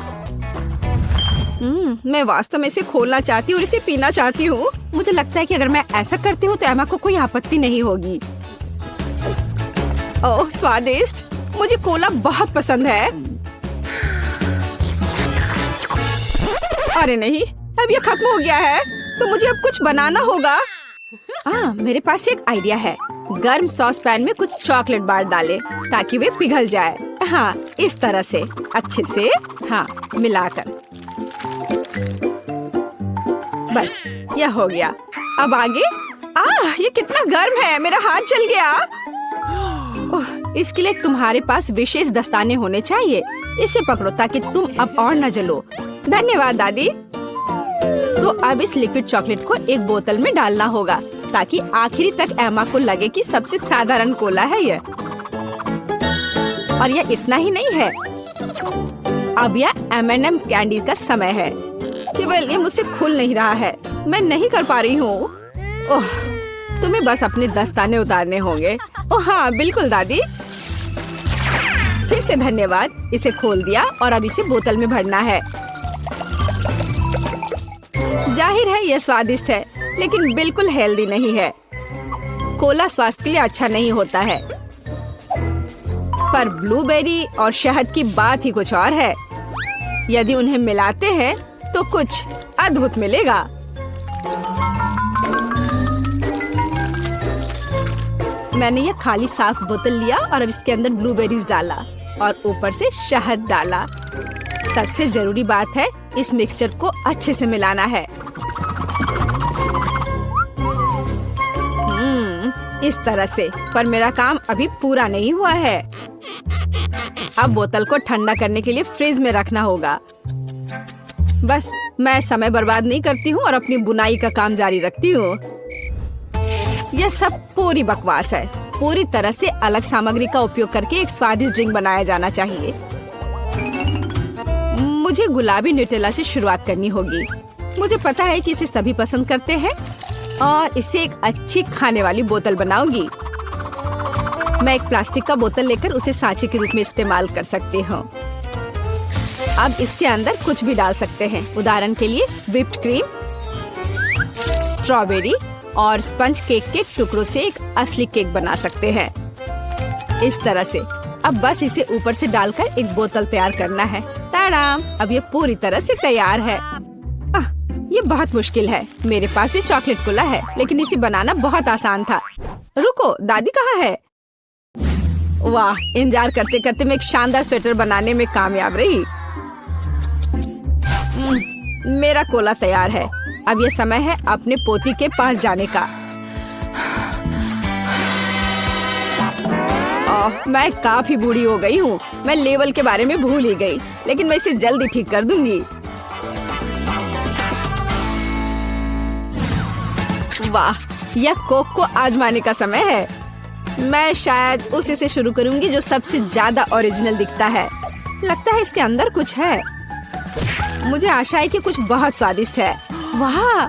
मैं वास्तव में इसे खोलना चाहती हूँ और इसे पीना चाहती हूँ। मुझे लगता है कि अगर मैं ऐसा करती हूँ तो एमा को कोई आपत्ति नहीं होगी। ओह, स्वादिष्ट। मुझे कोला बहुत पसंद है। अरे नहीं, अब ये खत्म हो गया है, तो मुझे अब कुछ बनाना होगा। मेरे पास एक आइडिया है। गर्म सॉस पैन में कुछ चॉकलेट बार डालें ताकि वे पिघल जाए। हाँ, इस तरह से अच्छे से मिलाकर। बस, यह हो गया। अब आगे। ये कितना गर्म है, मेरा हाथ जल गया। इसके लिए तुम्हारे पास विशेष दस्ताने होने चाहिए। इसे पकड़ो ताकि तुम अब और न जलो। धन्यवाद दादी। तो अब इस लिक्विड चॉकलेट को एक बोतल में डालना होगा ताकि आखिरी तक एमा को लगे कि सबसे साधारण कोला है यह। और यह इतना ही नहीं है। अब यह M&M कैंडी का समय है। केवल ये मुझसे खुल नहीं रहा है। मैं नहीं कर पा रही हूँ। ओह, तुम्हें बस अपने दस्ताने उतारने होंगे। ओह हाँ, बिल्कुल दादी। फिर से धन्यवाद। इसे खोल दिया और अब इसे बोतल में भरना है। जाहिर है यह स्वादिष्ट है, लेकिन बिल्कुल हेल्दी नहीं है। कोला स्वास्थ्य के लिए अच्छा नहीं होता है। पर ब्लूबेरी और शहद की बात ही कुछ और है। यदि उन्हें मिलाते हैं तो कुछ अद्भुत मिलेगा। मैंने यह खाली साफ बोतल लिया और अब इसके अंदर ब्लूबेरीज डाला और ऊपर से शहद डाला। सबसे जरूरी बात है, इस मिक्सचर को अच्छे से मिलाना है। इस तरह से, पर मेरा काम अभी पूरा नहीं हुआ है। अब बोतल को ठंडा करने के लिए फ्रिज में रखना होगा। बस मैं समय बर्बाद नहीं करती हूँ और अपनी बुनाई का काम जारी रखती हूँ। यह सब पूरी बकवास है। पूरी तरह से अलग सामग्री का उपयोग करके एक स्वादिष्ट ड्रिंक बनाया जाना चाहिए। मुझे गुलाबी न्यूटेला से शुरुआत करनी होगी। मुझे पता है कि इसे सभी पसंद करते हैं और इससे एक अच्छी खाने वाली बोतल बनाऊंगी। मैं एक प्लास्टिक का बोतल लेकर उसे सांचे के रूप में इस्तेमाल कर सकती हूँ। अब इसके अंदर कुछ भी डाल सकते हैं। उदाहरण के लिए व्हिप्ड क्रीम, स्ट्रॉबेरी और स्पंज केक के टुकड़ों से एक असली केक बना सकते हैं। इस तरह से अब बस इसे ऊपर से डालकर एक बोतल तैयार करना है। ताड़ाम! अब ये पूरी तरह से तैयार है। ये बहुत मुश्किल है। मेरे पास भी चॉकलेट कोला है, लेकिन इसे बनाना बहुत आसान था। रुको, दादी कहाँ है? वाह! इंतजार करते करते मैं एक शानदार स्वेटर बनाने में कामयाब रही। मेरा कोला तैयार है। अब ये समय है अपने पोती के पास जाने का। मैं काफी बूढ़ी हो गई हूँ। मैं लेवल के बारे में भूल ही गई, लेकिन मैं इसे जल्दी ठीक कर दूंगी। वाह! यह कोक को आजमाने का समय है। मैं शायद उसी से शुरू करूंगी जो सबसे ज्यादा ओरिजिनल दिखता है। लगता है इसके अंदर कुछ है। मुझे आशा है कि कुछ बहुत स्वादिष्ट है। वाह!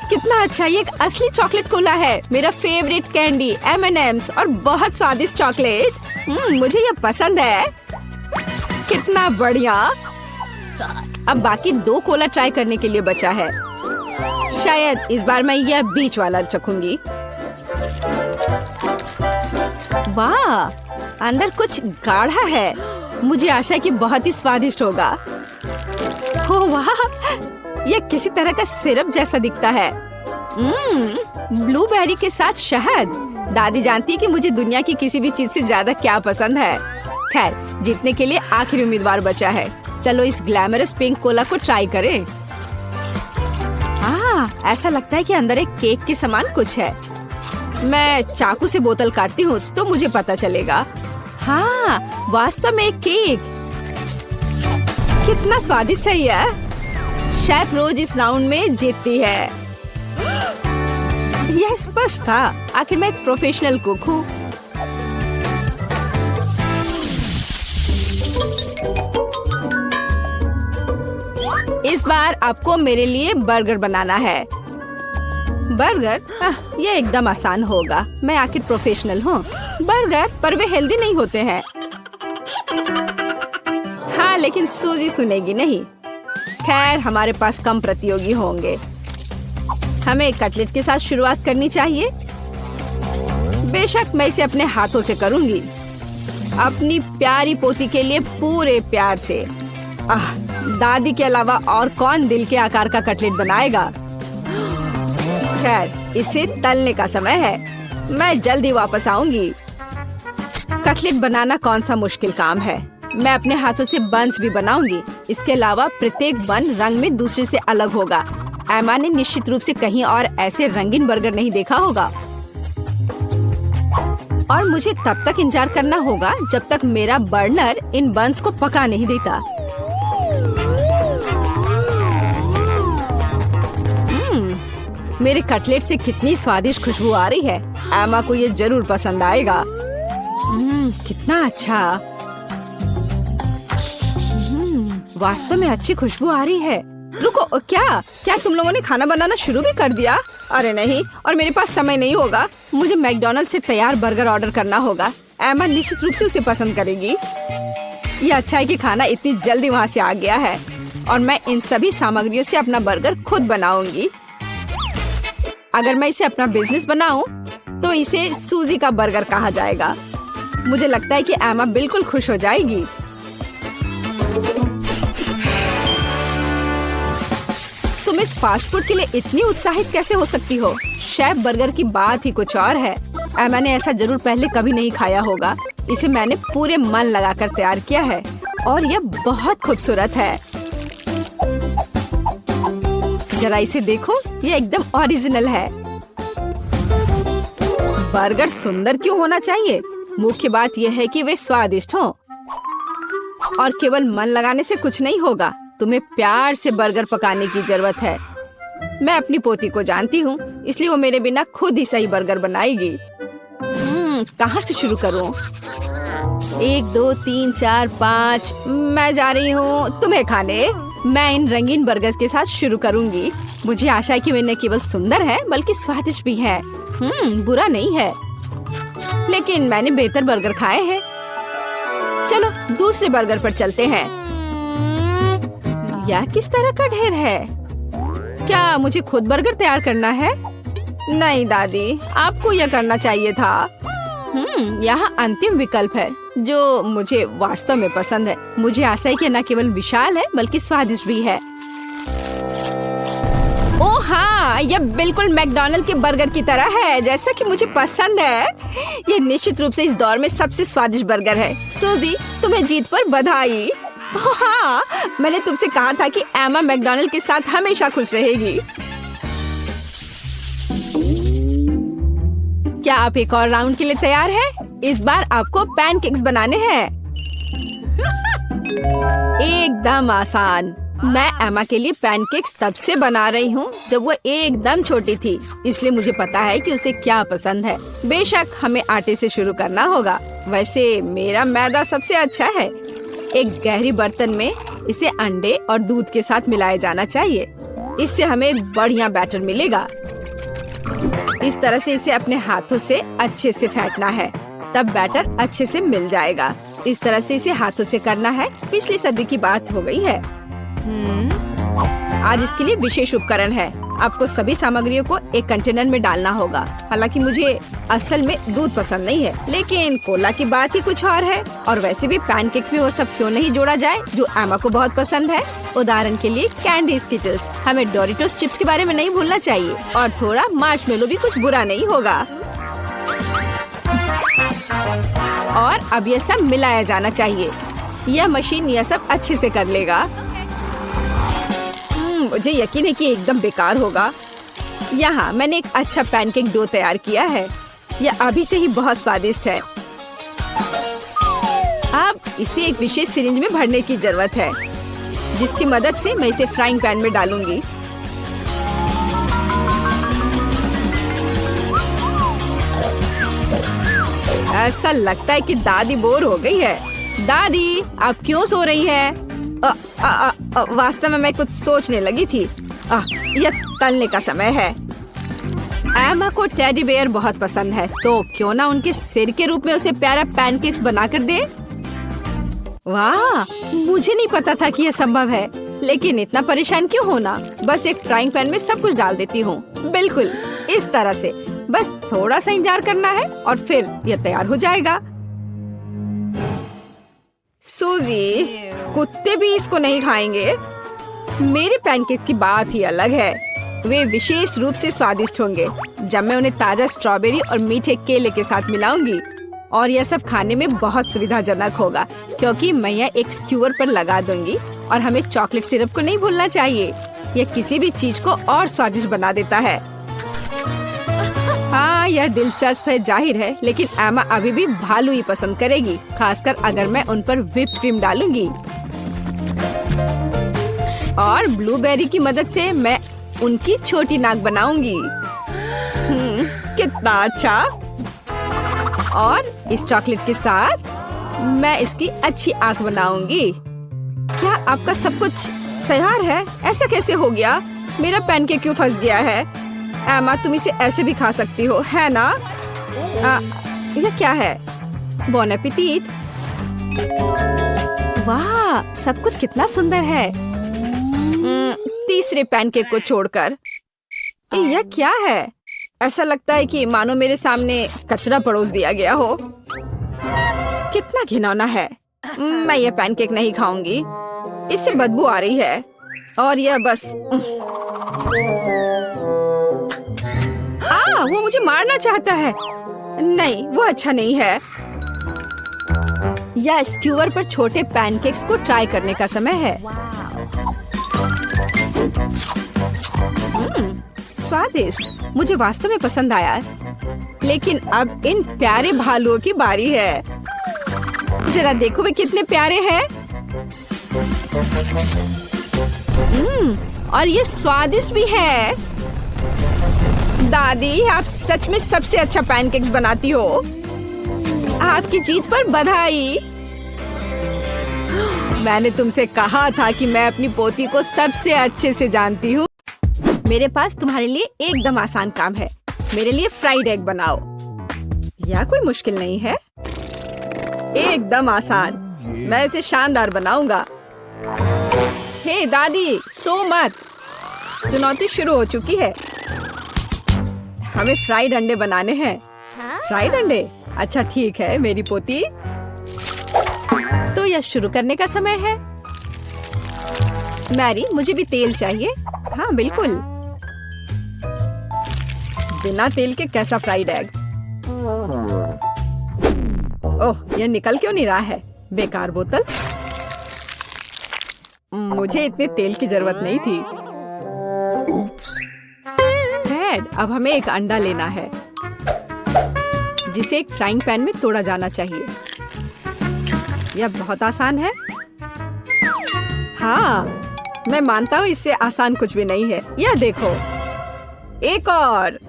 कितना अच्छा! ये एक असली चॉकलेट कोला है। मेरा फेवरेट कैंडी M&M's और बहुत स्वादिष्ट चॉकलेट। मुझे ये पसंद है। कितना बढ़िया! अब बाकी 2 कोला ट्राई करने के लिए बचा है। शायद इस बार मैं यह बीच वाला चखूंगी। वाह! अंदर कुछ गाढ़ा है। मुझे आशा है कि बहुत ही स्वादिष्ट होगा। ओह वाह! यह किसी तरह का सिरप जैसा दिखता है। ब्लूबेरी के साथ शहद। दादी जानती है कि मुझे दुनिया की किसी भी चीज से ज्यादा क्या पसंद है। खैर, जीतने के लिए आखिरी उम्मीदवार बचा है। चलो इस ग्लैमरस पिंक कोला को ट्राई करें। ऐसा लगता है कि अंदर एक केक के समान कुछ है। मैं चाकू से बोतल काटती हूँ तो मुझे पता चलेगा। हाँ, वास्तव में एक केक। कितना स्वादिष्ट है यह। शेफ रोज इस राउंड में जीतती है। यह स्पष्ट था। आखिर मैं एक प्रोफेशनल कुक हूँ। इस बार आपको मेरे लिए बर्गर बनाना है। बर्गर? ये एकदम आसान होगा। मैं आखिर प्रोफेशनल हूँ। बर्गर, पर वे हेल्दी नहीं होते हैं। हाँ, लेकिन सूजी सुनेगी नहीं। खैर, हमारे पास कम प्रतियोगी होंगे। हमें कटलेट के साथ शुरुआत करनी चाहिए। बेशक मैं इसे अपने हाथों से करूँगी। अपनी प्यारी पोती के लिए पूरे प्यार से। दादी के अलावा और कौन दिल के आकार का कटलेट बनाएगा? खैर, इसे तलने का समय है। मैं जल्दी वापस आऊंगी। कटलेट बनाना कौन सा मुश्किल काम है। मैं अपने हाथों से बन्स भी बनाऊंगी। इसके अलावा प्रत्येक बन रंग में दूसरे से अलग होगा। एमा ने निश्चित रूप से कहीं और ऐसे रंगीन बर्गर नहीं देखा होगा। और मुझे तब तक इंतजार करना होगा जब तक मेरा बर्नर इन बन्स को पका नहीं देता। मेरे कटलेट से कितनी स्वादिष्ट खुशबू आ रही है। एमा को ये जरूर पसंद आएगा। कितना अच्छा। वास्तव में अच्छी खुशबू आ रही है। रुको, क्या तुम लोगों ने खाना बनाना शुरू भी कर दिया? अरे नहीं, और मेरे पास समय नहीं होगा। मुझे मैकडॉनल्ड से तैयार बर्गर ऑर्डर करना होगा। एमा निश्चित रूप से उसे पसंद करेगी। ये अच्छा है कि खाना इतनी जल्दी वहाँ से आ गया है और मैं इन सभी सामग्रियों से अपना बर्गर खुद बनाऊंगी। अगर मैं इसे अपना बिजनेस बनाऊं, तो इसे सूजी का बर्गर कहा जाएगा। मुझे लगता है कि एमा बिल्कुल खुश हो जाएगी। तुम इस फास्ट फूड के लिए इतनी उत्साहित कैसे हो सकती हो? शेफ बर्गर की बात ही कुछ और है। एमा ने ऐसा जरूर पहले कभी नहीं खाया होगा। इसे मैंने पूरे मन लगाकर तैयार किया है और यह बहुत खूबसूरत है। जरा इसे देखो, ये एकदम ओरिजिनल है। बर्गर सुंदर क्यों होना चाहिए? मुख्य बात यह है कि वे स्वादिष्ट हों। और केवल मन लगाने से कुछ नहीं होगा, तुम्हें प्यार से बर्गर पकाने की जरूरत है। मैं अपनी पोती को जानती हूँ, इसलिए वो मेरे बिना खुद ही सही बर्गर बनाएगी। कहाँ से शुरू करूँ? 1 2 3 4 5 मैं जा रही हूँ तुम्हें खाने। मैं इन रंगीन बर्गर्स के साथ शुरू करूँगी। मुझे आशा है कि वे न केवल सुंदर है बल्कि स्वादिष्ट भी है। बुरा नहीं है, लेकिन मैंने बेहतर बर्गर खाए हैं। चलो दूसरे बर्गर पर चलते हैं। यह किस तरह का ढेर है? क्या मुझे खुद बर्गर तैयार करना है? नहीं दादी, आपको यह करना चाहिए था। यहाँ अंतिम विकल्प है जो मुझे वास्तव में पसंद है। मुझे आशा है कि न केवल विशाल है बल्कि स्वादिष्ट भी है। ओह हाँ, यह बिल्कुल मैकडॉनल्ड के बर्गर की तरह है, जैसा कि मुझे पसंद है। यह निश्चित रूप से इस दौर में सबसे स्वादिष्ट बर्गर है। सूजी, तुम्हें जीत पर बधाई। ओह हाँ, मैंने तुमसे कहा था कि एमा मैकडॉनल्ड के साथ हमेशा खुश रहेगी। क्या आप एक और राउंड के लिए तैयार हैं? इस बार आपको पैनकेक्स बनाने हैं। एकदम आसान। मैं एमा के लिए पैनकेक्स तब से बना रही हूँ जब वो एकदम छोटी थी, इसलिए मुझे पता है कि उसे क्या पसंद है। बेशक हमें आटे से शुरू करना होगा। वैसे मेरा मैदा सबसे अच्छा है। एक गहरी बर्तन में इसे अंडे और दूध के साथ मिलाया जाना चाहिए। इससे हमें एक बढ़िया बैटर मिलेगा। इस तरह से इसे अपने हाथों से अच्छे से फेंटना है, तब बैटर अच्छे से मिल जाएगा। इस तरह से इसे हाथों से करना है। पिछली सदी की बात हो गई है। आज इसके लिए विशेष उपकरण है। आपको सभी सामग्रियों को एक कंटेनर में डालना होगा। हालांकि मुझे असल में दूध पसंद नहीं है, लेकिन कोला की बात ही कुछ और है। और वैसे भी पैनकेक्स में वो सब क्यों नहीं जोड़ा जाए जो एमा को बहुत पसंद है। उदाहरण के लिए कैंडी स्किटल्स। हमें डोरिटोस चिप्स के बारे में नहीं भूलना चाहिए, और थोड़ा मार्शमेलो भी कुछ बुरा नहीं होगा। और अब यह सब मिलाया जाना चाहिए। यह मशीन यह सब अच्छे से कर लेगा। मुझे यकीन है कि एकदम बेकार होगा। यहाँ मैंने एक अच्छा पैनकेक डो तैयार किया है। यह अभी से ही बहुत स्वादिष्ट है। अब इसे एक विशेष सिरिंज में भरने की जरूरत है, जिसकी मदद से मैं इसे फ्राइंग पैन में डालूंगी। ऐसा लगता है कि दादी बोर हो गई है। दादी, आप क्यों सो रही हैं? वास्तव में मैं कुछ सोचने लगी थी। यह तलने का समय है। एमा को टेडी बेयर बहुत पसंद है, तो क्यों ना उनके सिर के रूप में उसे प्यारा पैनकेक्स बनाकर दे। वाह, मुझे नहीं पता था कि यह संभव है, लेकिन इतना परेशान क्यों होना। बस एक फ्राइंग पैन में सब कुछ डाल देती हूँ। बिल्कुल इस तरह से। बस थोड़ा सा इंतजार करना है और फिर यह तैयार हो जाएगा। सूजी, कुत्ते भी इसको नहीं खाएंगे। मेरे पैनकेक की बात ही अलग है। वे विशेष रूप से स्वादिष्ट होंगे जब मैं उन्हें ताजा स्ट्रॉबेरी और मीठे केले के साथ मिलाऊंगी। और यह सब खाने में बहुत सुविधाजनक होगा, क्योंकि मैं यह एक स्क्यूअर पर लगा दूंगी। और हमें चॉकलेट सिरप को नहीं भूलना चाहिए। यह किसी भी चीज को और स्वादिष्ट बना देता है। हाँ, यह दिलचस्प है जाहिर है, लेकिन एमा अभी भी भालू ही पसंद करेगी, खासकर अगर मैं उन पर व्हिप क्रीम डालूंगी। और ब्लूबेरी की मदद से मैं उनकी छोटी नाक बनाऊंगी। कितना अच्छा। और इस चॉकलेट के साथ मैं इसकी अच्छी आंख बनाऊंगी। क्या आपका सब कुछ तैयार है? ऐसा कैसे हो गया? मेरा पैनकेक क्यों फंस गया है? एमा, तुम इसे ऐसे भी खा सकती हो, है ना? यह क्या है? बॉन एपेटिट। वाह, सब कुछ कितना सुंदर है। तीसरे पैनकेक को छोड़कर। यह क्या है? ऐसा लगता है कि मानो मेरे सामने कचरा परोस दिया गया हो। कितना घिनौना है। मैं यह पैनकेक नहीं खाऊंगी। इससे बदबू आ रही है। और यह बस वो मुझे मारना चाहता है। नहीं, वो अच्छा नहीं है। या स्क्यूअर पर छोटे पैनकेक्स को ट्राई करने का समय है। स्वादिष्ट, मुझे वास्तव में पसंद आया। लेकिन अब इन प्यारे भालुओं की बारी है। जरा देखो वे कितने प्यारे हैं। और ये स्वादिष्ट भी है। दादी, आप सच में सबसे अच्छा पैनकेक्स बनाती हो। आपकी जीत पर बधाई। मैंने तुमसे कहा था कि मैं अपनी पोती को सबसे अच्छे से जानती हूँ। मेरे पास तुम्हारे लिए एकदम आसान काम है। मेरे लिए फ्राइड एग बनाओ। यह कोई मुश्किल नहीं है, एकदम आसान। मैं इसे शानदार बनाऊंगा। हे दादी, सो मत। चुनौती शुरू हो चुकी है। हमें फ्राइड अंडे बनाने हैं। फ्राइड अंडे? अच्छा ठीक है मेरी पोती। तो यह शुरू करने का समय है। मैरी, मुझे भी तेल चाहिए। हाँ बिल्कुल। बिना तेल के कैसा फ्राइड एग? ओह, यह निकल क्यों नहीं रहा है? बेकार बोतल। मुझे इतने तेल की जरूरत नहीं थी। फ्रेड, अब हमें एक अंडा लेना है जिसे एक फ्राइंग पैन में तोड़ा जाना चाहिए। यह बहुत आसान है। हाँ, मैं मानता हूँ इससे आसान कुछ भी नहीं है। यह देखो, एक और।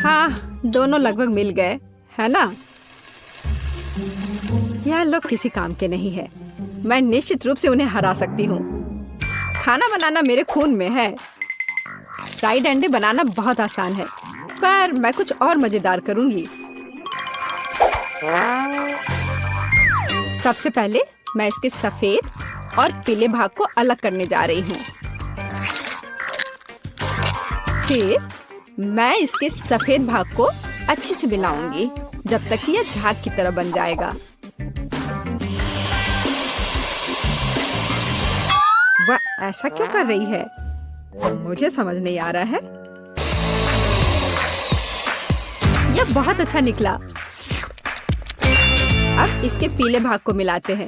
हाँ, दोनों लगभग मिल गए, है ना? यह लोग किसी काम के नहीं है। मैं निश्चित रूप से उन्हें हरा सकती हूँ। खाना बनाना मेरे खून में है। फ्राइड अंडे बनाना बहुत आसान है, पर मैं कुछ और मजेदार करूंगी। सबसे पहले मैं इसके सफेद और पीले भाग को अलग करने जा रही हूँ। फिर मैं इसके सफेद भाग को अच्छे से मिलाऊंगी जब तक कि यह झाग की तरह बन जाएगा। वह ऐसा क्यों कर रही है? मुझे समझ नहीं आ रहा है। यह बहुत अच्छा निकला। अब इसके पीले भाग को मिलाते हैं।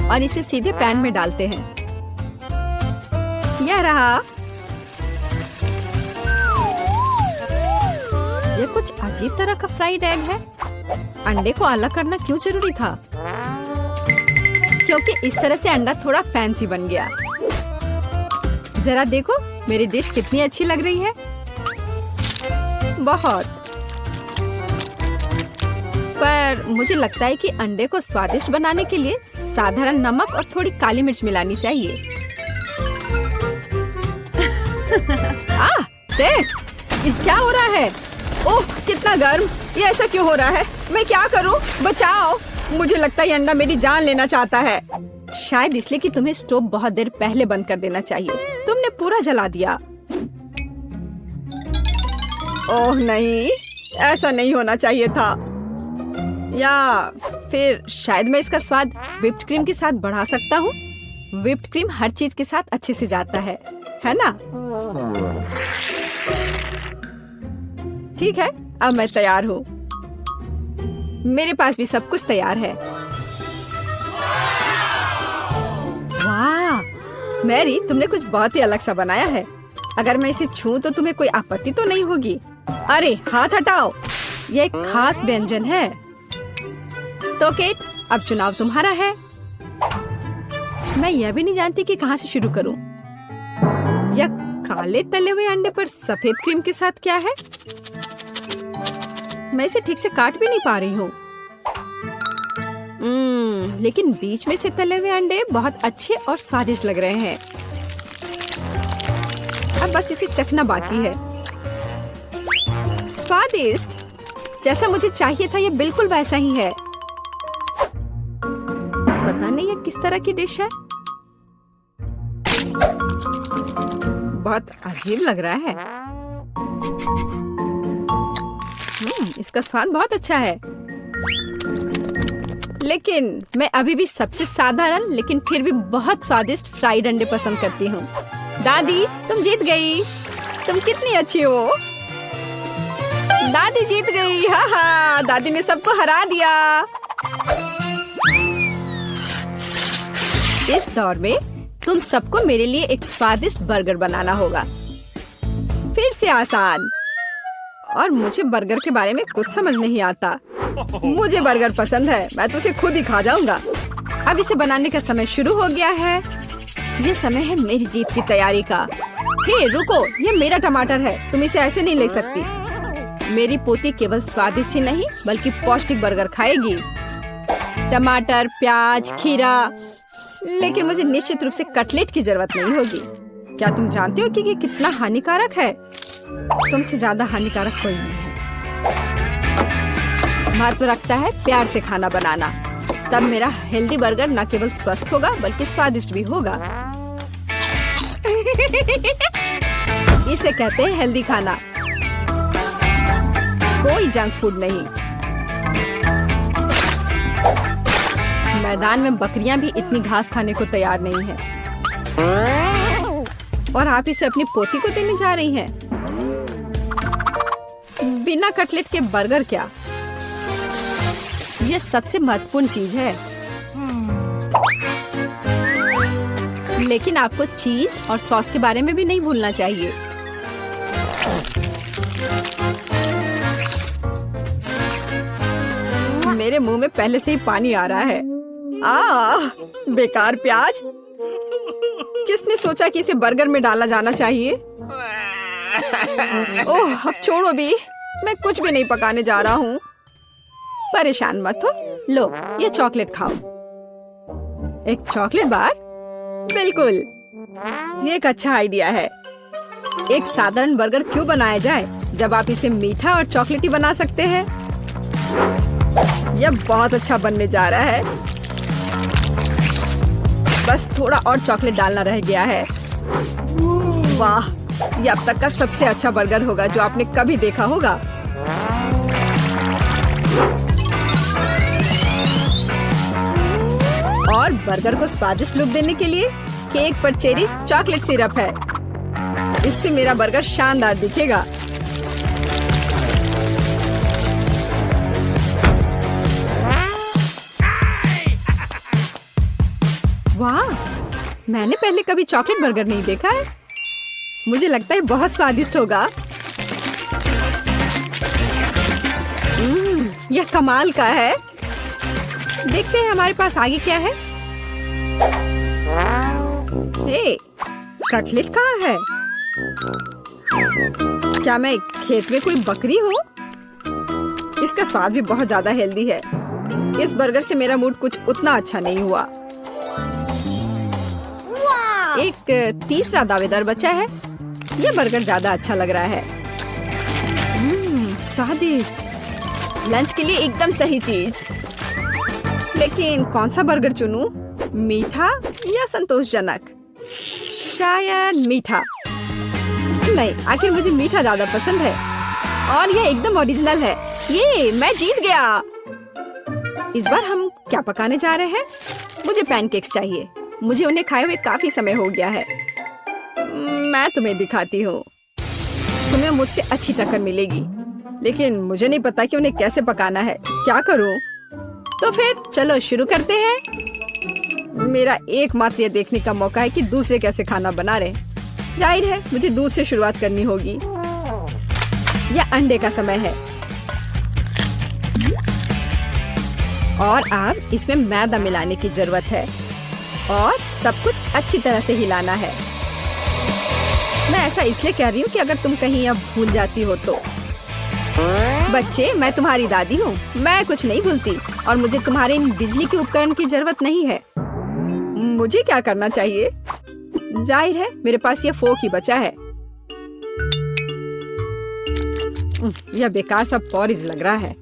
और इसे सीधे पैन में डालते हैं। यह रहा। यह कुछ अजीब तरह का फ्राइड एग है। अंडे को अलग करना क्यों जरूरी था? क्योंकि इस तरह से अंडा थोड़ा फैंसी बन गया। जरा देखो मेरी डिश कितनी अच्छी लग रही है। बहुत। पर मुझे लगता है कि अंडे को स्वादिष्ट बनाने के लिए साधारण नमक और थोड़ी काली मिर्च मिलानी चाहिए। देख, ये क्या हो रहा है? ओह, कितना गर्म! ये ऐसा क्यों हो रहा है? मैं क्या करूं? बचाओ! मुझे लगता है ये अंडा मेरी जान लेना चाहता है। शायद इसलिए कि तुम्हें स्टोव बहुत देर पहले बंद कर देना चाहिए। तुमने पूरा जला दिया। ओह नहीं, ऐसा नहीं होना चाहिए था। या फिर शायद मैं इसका स्वाद व्हिप्ड क्रीम के साथ बढ़ा सकता हूँ। व्हिप्ड क्रीम हर चीज के साथ अच्छे से जाता है ना? ठीक है, अब मैं तैयार हूँ। मेरे पास भी सब कुछ तैयार है। वाह, मैरी, तुमने कुछ बहुत ही अलग सा बनाया है। अगर मैं इसे छूं तो तुम्हें कोई आपत्ति तो नहीं होगी? अरे हाथ हटाओ, यह एक खास व्यंजन है। तो केट, अब चुनाव तुम्हारा है। मैं यह भी नहीं जानती कि कहाँ से शुरू करूं। यह काले तले हुए अंडे पर सफेद क्रीम के साथ क्या है? मैं इसे ठीक से काट भी नहीं पा रही हूँ। लेकिन बीच में से तले हुए अंडे बहुत अच्छे और स्वादिष्ट लग रहे हैं। अब बस इसे चखना बाकी है। स्वादिष्ट, जैसा मुझे चाहिए था, यह बिल्कुल वैसा ही है। पता नहीं यह किस तरह की डिश है। बहुत अजीब लग रहा है। इसका स्वाद बहुत अच्छा है। लेकिन मैं अभी भी सबसे साधारण लेकिन फिर भी बहुत स्वादिष्ट फ्राइड अंडे पसंद करती हूँ। दादी, तुम जीत गई। तुम कितनी अच्छी हो। दादी जीत गई। हाँ हाँ, दादी ने सबको हरा दिया। इस दौर में तुम सबको मेरे लिए एक स्वादिष्ट बर्गर बनाना होगा। फिर से आसान। और मुझे बर्गर के बारे में कुछ समझ नहीं आता। मुझे बर्गर पसंद है, मैं तो उसे खुद ही खा जाऊंगा। अब इसे बनाने का समय शुरू हो गया है। ये समय है मेरी जीत की तैयारी का। हे रुको, ये मेरा टमाटर है, तुम इसे ऐसे नहीं ले सकती। मेरी पोती केवल स्वादिष्ट ही नहीं बल्कि पौष्टिक बर्गर खाएगी। टमाटर, प्याज, खीरा, लेकिन मुझे निश्चित रूप से कटलेट की जरूरत नहीं होगी। क्या तुम जानते हो कि ये कितना हानिकारक है? तुमसे ज्यादा हानिकारक कोई नहीं है। महत्व रखता है प्यार से खाना बनाना, तब मेरा हेल्दी बर्गर न केवल स्वस्थ होगा बल्कि स्वादिष्ट भी होगा। इसे कहते हैं हेल्दी खाना, कोई जंक फूड नहीं। मैदान में बकरियां भी इतनी घास खाने को तैयार नहीं है, और आप इसे अपनी पोती को देने जा रही हैं। बिना कटलेट के बर्गर क्या? यह सबसे महत्वपूर्ण चीज है। लेकिन आपको चीज और सॉस के बारे में भी नहीं भूलना चाहिए। मेरे मुंह में पहले से ही पानी आ रहा है। बेकार प्याज। किसने सोचा कि इसे बर्गर में डाला जाना चाहिए? ओह, अब छोड़ो भी, मैं कुछ भी नहीं पकाने जा रहा हूँ। परेशान मत हो, लो ये चॉकलेट खाओ। एक चॉकलेट बार? बिल्कुल, ये एक अच्छा आइडिया है। एक साधारण बर्गर क्यों बनाया जाए जब आप इसे मीठा और चॉकलेटी बना सकते हैं? यह बहुत अच्छा बनने जा रहा है। बस थोड़ा और चॉकलेट डालना रह गया है। वाह, यह अब तक का सबसे अच्छा बर्गर होगा जो आपने कभी देखा होगा। और बर्गर को स्वादिष्ट लुक देने के लिए केक पर चेरी चॉकलेट सिरप है। इससे मेरा बर्गर शानदार दिखेगा। वाह, मैंने पहले कभी चॉकलेट बर्गर नहीं देखा है। मुझे लगता है बहुत स्वादिष्ट होगा। यह कमाल का है। देखते हैं हमारे पास आगे क्या है। हे, कटलेट कहाँ है? क्या मैं खेत में कोई बकरी हूँ? इसका स्वाद भी बहुत ज्यादा हेल्दी है। इस बर्गर से मेरा मूड कुछ उतना अच्छा नहीं हुआ। एक तीसरा दावेदार बचा है। यह बर्गर ज्यादा अच्छा लग रहा है। स्वादिष्ट। लंच के लिए एकदम सही चीज। लेकिन कौन सा बर्गर चुनूं? मीठा या संतोषजनक? शायद मीठा। नहीं, आखिर मुझे मीठा ज्यादा पसंद है। और यह एकदम ओरिजिनल है। ये मैं जीत गया। इस बार हम क्या पकाने जा रहे हैं? मुझे पैनकेक्स चाहिए। मुझे उन्हें खाए हुए काफी समय हो गया है। मैं तुम्हें दिखाती हूँ। तुम्हें मुझसे अच्छी टक्कर मिलेगी, लेकिन मुझे नहीं पता कि उन्हें कैसे पकाना है। क्या करूँ? तो फिर चलो शुरू करते हैं। मेरा एकमात्र ये देखने का मौका है कि दूसरे कैसे खाना बना रहे। जाहिर है मुझे दूध से शुरुआत करनी होगी। यह अंडे का समय है। और अब इसमें मैदा मिलाने की जरूरत है और सब कुछ अच्छी तरह से हिलाना है। मैं ऐसा इसलिए कह रही हूँ कि अगर तुम कहीं अब भूल जाती हो तो। बच्चे, मैं तुम्हारी दादी हूँ। मैं कुछ नहीं भूलती और मुझे तुम्हारे इन बिजली के उपकरण की जरूरत नहीं है। मुझे क्या करना चाहिए? जाहिर है मेरे पास यह फोक ही बचा है। यह बेकार सा पॉरिज लग रहा है।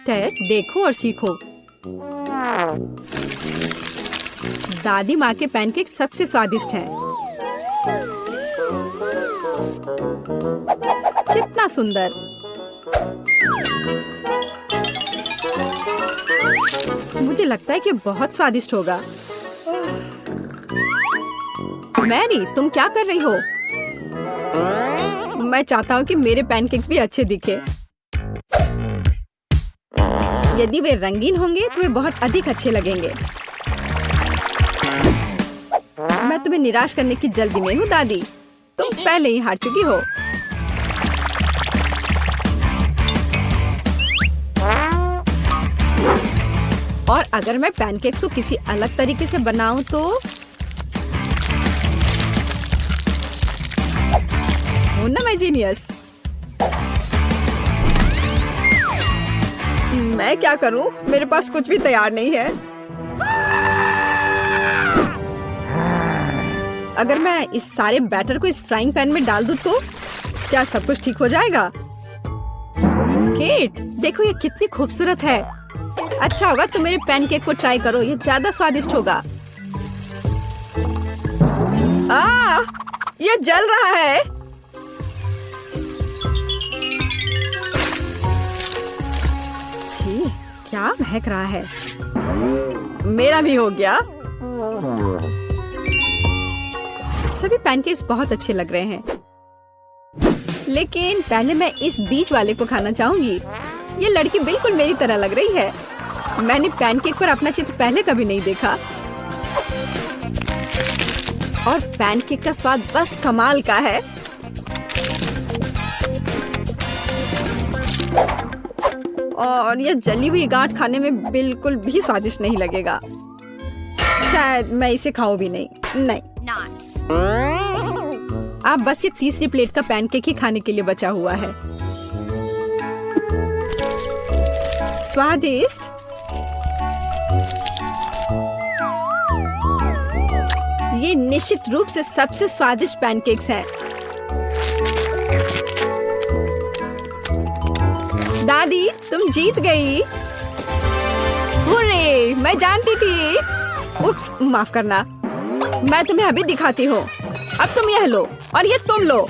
टेड, देखो और सीखो। दादी माँ के पैनकेक सबसे स्वादिष्ट हैं। कितना सुंदर। मुझे लगता है कि बहुत स्वादिष्ट होगा। मैरी, तुम क्या कर रही हो? मैं चाहता हूँ कि मेरे पैनकेक्स भी अच्छे दिखे। यदि वे रंगीन होंगे तो वे बहुत अधिक अच्छे लगेंगे। मैं तुम्हें निराश करने की जल्दी में हूँ दादी, तुम पहले ही हार चुकी हो। और अगर मैं पैनकेक्स को किसी अलग तरीके से बनाऊं तो हूं ना मैं जीनियस। मैं क्या करूं? मेरे पास कुछ भी तैयार नहीं है। अगर मैं इस सारे बैटर को इस फ्राइंग पैन में डाल दूं तो क्या सब कुछ ठीक हो जाएगा? केट, देखो ये कितनी खूबसूरत है। अच्छा होगा तुम मेरे पैनकेक को ट्राई करो, ये ज्यादा स्वादिष्ट होगा। ये जल रहा है। छी, क्या महक रहा है। मेरा भी हो गया। सभी पैनकेक्स बहुत अच्छे लग रहे हैं, लेकिन पहले मैं इस बीच वाले को खाना चाहूंगी। ये लड़की बिल्कुल मेरी तरह लग रही है। मैंने पैनकेक पर अपना चित्र पहले कभी नहीं देखा। और पैनकेक का स्वाद बस कमाल का है। और यह जली हुई गांठ खाने में बिल्कुल भी स्वादिष्ट नहीं लगेगा। शायद मैं इसे खाऊं भी नहीं। नहीं, आप बस ये तीसरी प्लेट का पैनकेक ही खाने के लिए बचा हुआ है। स्वादिष्ट। ये निश्चित रूप से सबसे स्वादिष्ट पैनकेक्स हैं। दादी, तुम जीत गई। हुर्रे, मैं जानती थी। उप्स, माफ करना। मैं तुम्हें अभी दिखाती हूँ। अब तुम यह लो और ये तुम लो।